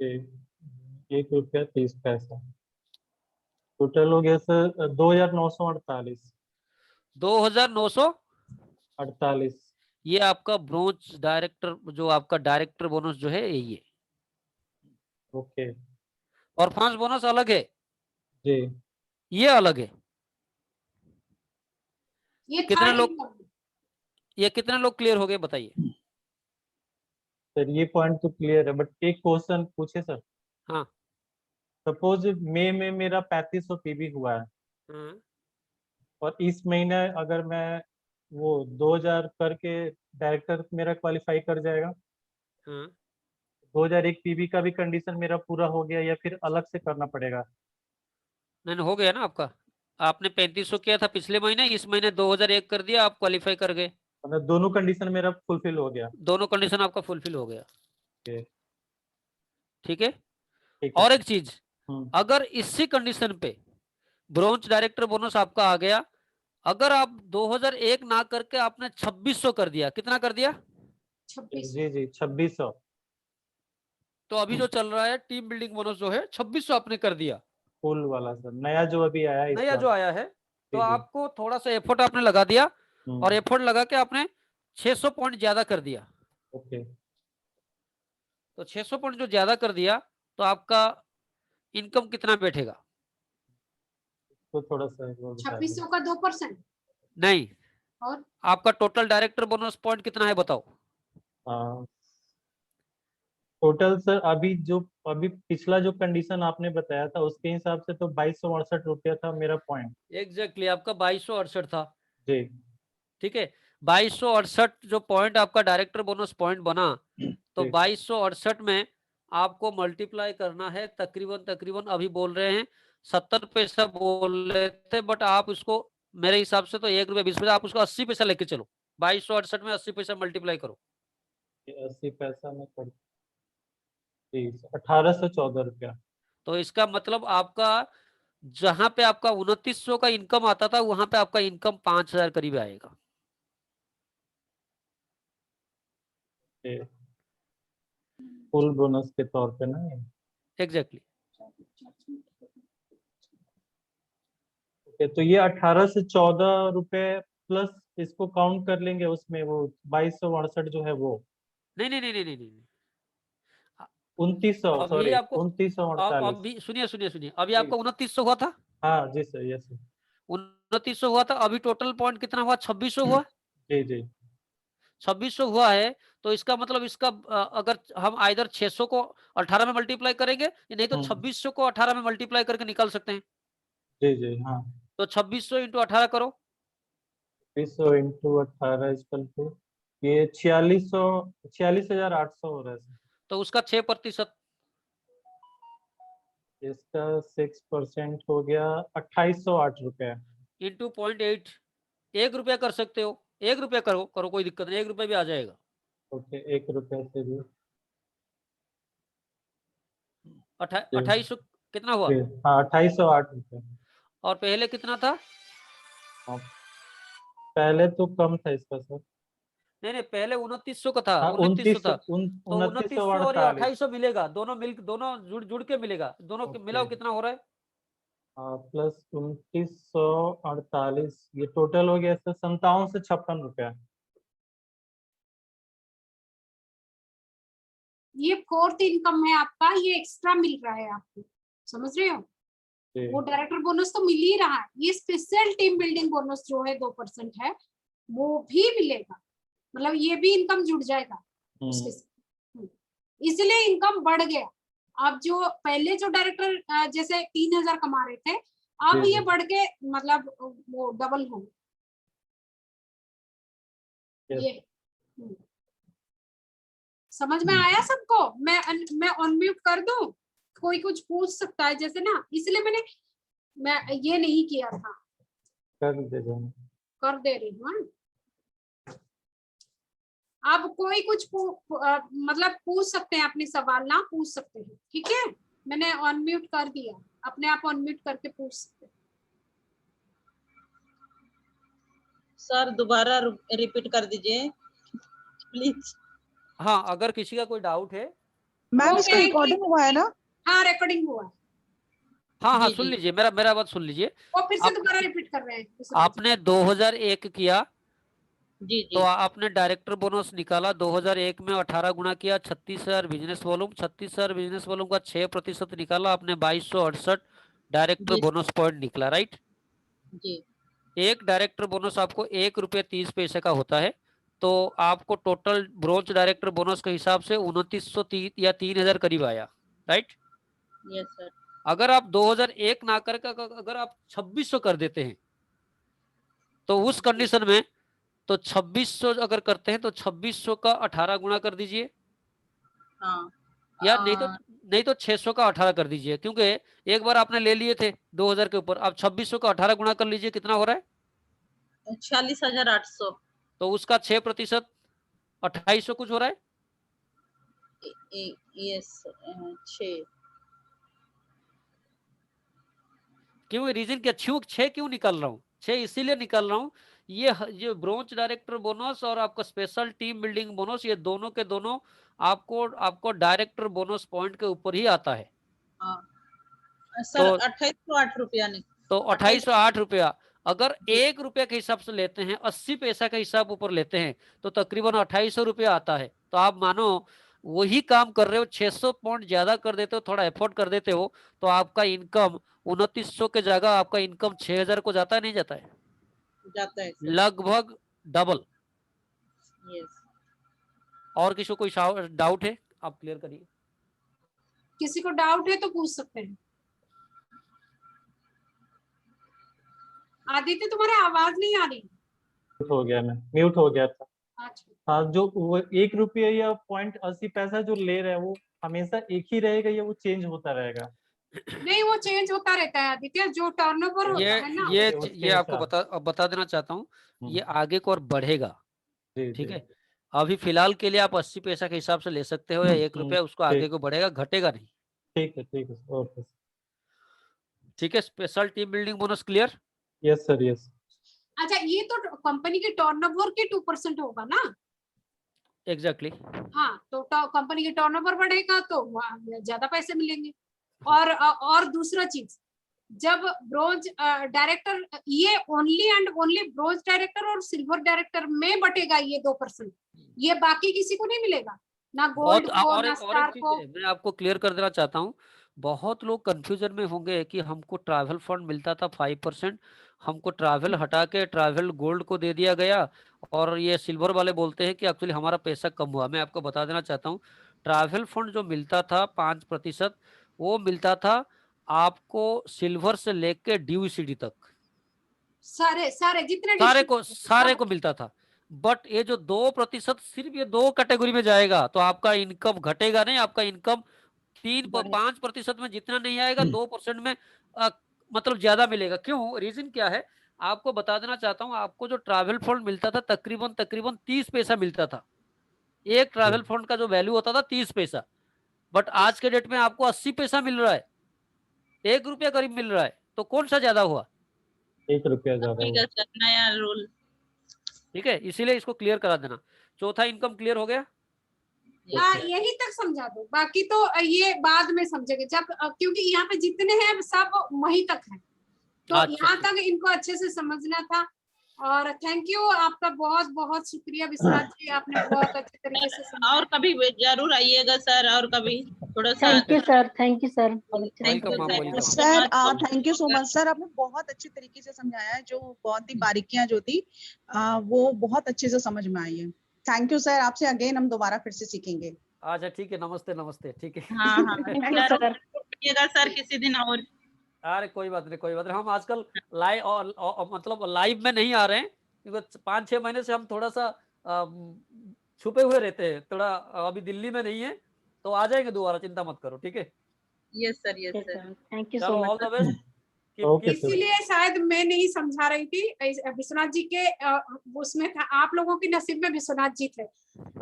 ₹1.30। टोटल हो गया सर 2,948। 2,948। 48। ये आपका ब्रोंज डायरेक्टर, जो आपका डायरेक्टर बोनस जो है यही है। ओके। परफॉर्मेंस बोनस अलग है, जी। ये अलग है। ये कितने थर्ड लोग, ये कितने लोग क्लियर हो गए बताइए। सर ये पॉइंट तो क्लियर है, बट एक क्वेश्चन पूछे सर। हाँ सपोज मई में मेरा 3500 पीबी हुआ है, हाँ और इस महीने अगर मैं वो 2000 करके डायरेक्टर मेरा क्वालिफाई कर जाएगा। हाँ। 2001 पीबी का भी कंडीशन मेरा पूरा हो गया या फिर अलग से करना पड़ेगा? नहीं हो गया ना आपका, आपने 3500 किया था पिछले महीने, इस महीने 2001 कर दिया, आप क्वालिफाई कर गए। मतलब दोनों कंडीशन मेरा फुलफिल हो गया। दोनों कंडीशन आपका फुलफिल हो गया, ओके, ठीक है। ठीक है और सर। एक चीज, अगर इसी कंडीशन पे ब्रोंज डायरेक्टर बोनस आपका आ गया, अगर आप 2001 ना करके आपने 2600 कर दिया, कितना कर दिया, 26। जी जी 2600। तो अभी जो चल रहा है टीम बिल्डिंग बोनस जो है 2600 आपने कर दिया, फुल वाला सर, नया जो अभी आया है इस नया बार। जो आया है। तो जी जी। आपको थोड़ा सा एफर्ट आपने लगा दिया, और एफर्ट लगा के आपने 600 पॉइंट ज्यादा कर दिया। ओके। तो 600 पॉइंट जो ज्यादा कर दिया, तो आपका इनकम कितना बैठेगा, तो थोड़ा सा वो बता दीजिए। 2600 का 2%। नहीं और आपका टोटल डायरेक्टर बोनस पॉइंट कितना है बताओ? टोटल सर अभी पिछला जो कंडीशन आपने बताया था उसके हिसाब से तो 2268 रुपया था मेरा पॉइंट। एग्जैक्टली आपका 2268 था। जी ठीक है, 2268 जो पॉइंट आपका डायरेक्टर बोनस पॉइंट बना, तो जी 2268 में आपको मल्टीप्लाई करना है तकरीबन अभी बोल रहे हैं 70 पैसा बोल रहे थे, बट आप उसको मेरे हिसाब से तो 1 रुपया 20 पैसा, आप उसको 80 पैसा लेके चलो। 2268 में 80 पैसा मल्टीप्लाई करो, 80 पैसा में पड़ जी 1814 रुपया। तो इसका मतलब आपका जहां पे आपका 2900 का इनकम आता था वहां पे आपका इनकम 5000 करीब आएगा। फुल बोनस के तौर पे ना ये। एग्जैक्टली ओके, तो ये 1814 रुपए प्लस इसको काउंट कर लेंगे उसमें वो 2268 जो है वो नहीं नहीं नहीं नहीं नहीं नहीं। 2900 अभी सॉरी आपको 2948। अभी सुनिए अभी जी। आपका 2900 हुआ था, हाँ जी सर, यस सर। 2900 हुआ था, अभी टोटल पॉइंट कितना हुआ? 2600 हुआ। जी जी 2600 हुआ है, तो इसका मतलब इसका अगर हम आइदर 600 को 18 में मल्टीप्लाई करेंगे, नहीं तो 2600 को 18 में मल्टीप्लाई करके निकाल सकते हैं। जी जी हाँ। तो 2600 इंटू 18 करो, 20 इंटू 18 इक्वल टू ये 46,800 हो रहा है सर। तो उसका 6%। इसका 6% हो गया 2808 रुपया। इंटू 0.8, 1 रुपया कर सकते हो, 1 रुपया करो करो, कोई दिक्कत नहीं, 1 रुपया भी आ जाएगा। ओके, 1 रुपया से भी 2800 कितना हुआ? हाँ 2808 रुपया। और पहले कितना था? हाँ, पहले तो कम था इसका सर। नहीं नहीं, पहले 2900 का था, हाँ 2900 था। तो 2900 और ये 2948। 2800 मिलेगा, दोनों जुड़ जुड़ के मिलेगा, दोनों के मिलाओ ओके कितना हो रहा है? हाँ प्लस 2948, ये टोटल हो गया सर 5756 रुपया। ये फोर्थ इनकम है आपका, ये एक्स्ट्रा मिल रहा है आपको, समझ रहे हो? जी वो डायरेक्टर बोनस तो मिल ही रहा है, ये स्पेशल टीम बिल्डिंग बोनस जो है 2% है वो भी मिलेगा, मतलब ये भी इनकम जुड़ जाएगा उसके साथ। इसलिए इनकम बढ़ गया। अब जो पहले जो डायरेक्टर जैसे 3000 कमा रहे थे, अब जी, ये जी। बढ़ के मतलब वो डबल हो Yes. ये। समझ में आया सबको? मैं अनम्यूट कर दूं, कोई कुछ पूछ सकता है जैसे ना, इसलिए मैं ये नहीं किया था, कर दे दो। कर दे रही हूँ। अब कोई कुछ मतलब पूछ सकते हैं, अपने सवाल ना पूछ सकते हैं, ठीक है? मैंने अनम्यूट कर दिया, अपने आप अनम्यूट करके पूछ सकते हैं। सर दोबारा रिपीट कर दीजिए प्लीज। हाँ, अगर किसी का कोई डाउट है। मैम वो इसका रिकॉर्डिंग हुआ है ना? हाँ रिकॉर्डिंग हुआ है, हाँ हाँ जी, सुन जी। लीजिए, मेरा बात सुन लीजिए। वो फिर से आप- दोबारा रिपीट कर रहे हैं। आपने 2001 किया, जी तो जी आपने डायरेक्टर बोनस निकाला, 2001 में 18 गुना किया, 36,000 बिजनेस वॉल्यूम, 36,000 बिजनेस वॉल्यूम का 6% निकाला आपने, 2268 डायरेक्टर जी बोनस पॉइंट निकला, राइट? जी एक डायरेक्टर बोनस आपको 1 रुपये 30 पैसे का होता है, तो आपको टोटल ब्रोंज डायरेक्टर बोनस के हिसाब से 2930 या 3000 करीब आया, राइट? Yes sir. अगर आप 2001 ना करके अगर आप 2600 कर देते हैं, तो उस कंडीशन में तो 2600 अगर करते हैं तो 2600 का 18 गुना कर दीजिए, हाँ या नहीं तो 600 का 18 कर दीजिए, क्योंकि एक बार आपने ले लिए थे 2000 के ऊपर, अब 2600 का 18 गुना कर लीजिए, कितना हो रहा है? 46,800। तो उसका 6% 2800 कुछ हो रहा है। यस 6। क्यों रीजन क्या, 6 क्यों निकाल रहा हूँ? 6 इसीलिए निकाल रहा हूँ, ये ब्रोंज डायरेक्टर बोनस और आपका स्पेशल टीम बिल्डिंग बोनस, ये दोनों के दोनों आपको डायरेक्टर बोनस पॉइंट के ऊपर ही आता है। हाँ सर तो 2808 रुपया तो 2808 रुपया अगर जी। 1 रुपया के हिसाब से लेते हैं, 80 पैसा का हिसाब ऊपर लेते हैं, तो तकरीबन 2800 रुपया आता है। तो आप मानो वही काम कर रहे हो, 600 पॉइंट ज्यादा कर देते हो, थोड़ा एफर्ट कर देते हो, तो आपका इनकम 2900 के जगह आपका इनकम 6000 को जाता है, नहीं जाता है? जाता है सर। लगभग डबल। यस। और किसी को कोई डाउट है आप क्लियर करिए। किसी को डाउट है तो पूछ सकते हैं। आदित्य तुम्हारा आवाज नहीं आ रही। हो गया, मैं म्यूट हो गया था। अच्छा, हाँ, जो वो 1 रुपया या 0.80 जो ले रहे हैं वो हमेशा एक ही रहेगा या वो चेंज होता रहेगा? नहीं वो चेंज होता रहता है आदित्य, जो टर्नओवर ये है ना। ये आपको बता देना चाहता हूँ, ये आगे को और बढ़ेगा। जी ठीक जी। है, अभी फिलहाल के लिए आप 80 पैसा के हिसाब से ले सकते हो या 1 रुपया, उसको आगे ठीक को बढ़ेगा, घटेगा नहीं। ठीक है, ओके। ठीक है, special team building bonus clear. Yes sir, yes. अच्छा, ये तो कंपनी के टर्नओवर के 2% होगा ना। एग्जैक्टली। हाँ, तो कंपनी के टर्नओवर बढ़ेगा तो ज्यादा पैसे मिलेंगे। और दूसरा चीज, जब ब्रोंज डायरेक्टर, ये only and only bronze director और सिल्वर डायरेक्टर में बटेगा ये 2%, ये बाकी किसी को नहीं मिलेगा, ना गोल्ड को और ना एक स्टार चीज को। है, मैं आपको क्लियर कर देना चाहता हूँ। बहुत लोग कंफ्यूजन में होंगे कि हमको ट्रैवल फंड मिलता था 5%, हमको ट्रैवल हटा के ट्रैवल गोल्ड को दे दिया गया, और ये सिल्वर वाले बोलते हैं कि एक्चुअली हमारा पैसा कम हुआ। मैं आपको बता देना चाहता हूँ, ट्रैवल फंड जो मिलता था 5%, वो मिलता था आपको सिल्वर से लेके DUCD तक, सारे सारे जितने सारे को मिलता था। बट ये जो 2% सिर्फ ये 2 कैटेगरी में जाएगा, तो आपका इनकम घटेगा नहीं, आपका इनकम 5% में जितना नहीं आएगा, 2% में मतलब ज्यादा मिलेगा। क्यों, रीजन क्या है आपको बता देना चाहता हूँ। आपको जो ट्रैवल फंड मिलता था तकरीबन 30 पैसा मिलता था। एक ट्रैवल फंड का जो वैल्यू होता था 30 पैसा, बट आज के डेट में आपको 80 पैसा मिल रहा है, 1 रुपया करीब मिल रहा है। तो कौन सा ज्यादा हुआ? 1 रुपया ज्यादा ठीक है हुआ। सर, नया रूल। ठीक है, इसीलिए इसको क्लियर करा देना। चौथा इनकम क्लियर हो गया। हाँ, यही तक समझा दो, बाकी तो ये बाद में समझेंगे जब, क्योंकि यहाँ पे जितने हैं सब वहीं तक है, तो अच्छा, यहाँ तक इनको अच्छे से समझना था। और थैंक यू, आपका बहुत बहुत शुक्रिया विश्वनाथ जी, आपने बहुत अच्छे तरीके से समझाया। और कभी जरूर आइएगा सर, और कभी थोड़ा सा। Thank you sir, thank you sir. Welcome ma'am, welcome. Sir thank you so much sir, आपने बहुत अच्छे तरीके से समझाया है, जो बहुत ही बारीकियां जो थी वो बहुत अच्छे से समझ में आई है। थैंक यू सर, आपसे अगेन हम दोबारा फिर से सीखेंगे। अच्छा ठीक है, नमस्ते नमस्ते, ठीक है। हाँ हाँ, थैंक यू सर। आइएगा सर किसी दिन। और अरे कोई बात नहीं, कोई बात नहीं। हम आजकल लाइव और मतलब लाइव में नहीं आ रहे हैं, क्योंकि 5-6 महीने से हम थोड़ा सा छुपे हुए रहते हैं, थोड़ा अभी दिल्ली में नहीं है, तो आ जाएंगे दोबारा, चिंता मत करो। ठीक है, yes sir, yes sir. Thank you so चलो, all much. The best. Okay, sir. इसीलिए शायद मैं नहीं समझा रही थी, विश्वनाथ जी के उसमें था, आप लोगों के नसीब में विश्वनाथ जी थे,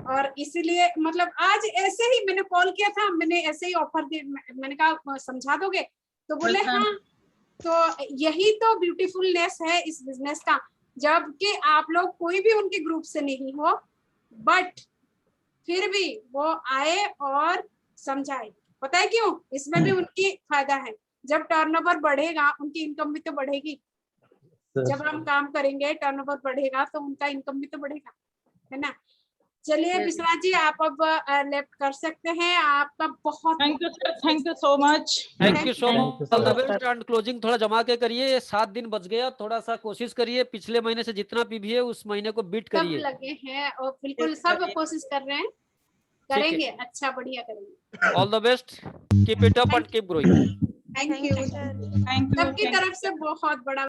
और इसीलिए मतलब आज ऐसे ही मैंने कॉल किया था, मैंने ऐसे ही ऑफर दिया, मैंने कहा समझा दोगे, तो बोले हाँ। तो यही तो ब्यूटीफुलनेस है इस बिजनेस का, जबकि आप लोग कोई भी उनके ग्रुप से नहीं हो, बट फिर भी वो आए और समझाए। पता है क्यों? इसमें भी उनकी फायदा है, जब टर्नओवर बढ़ेगा उनकी इनकम भी तो बढ़ेगी। जब हम काम करेंगे टर्नओवर बढ़ेगा तो उनका इनकम भी तो बढ़ेगा, है ना। चलिए विश्वनाथ जी, आप अब लेफ्ट कर सकते हैं। आपका बहुत thank you sir, thank you so much. Thank you so Thank much, you, all the sir. Best. And closing थोड़ा जमा के करिए, 7 दिन बच गया, थोड़ा सा कोशिश करिए, पिछले महीने से जितना पीबी है उस महीने को बीट सब करिए। लगे हैं और बिल्कुल सब कोशिश कर रहे हैं, करेंगे, अच्छा बढ़िया करेंगे। All the best, keep it up and keep growing. Thank you, thank you. सबकी तरफ से बहुत बड़ा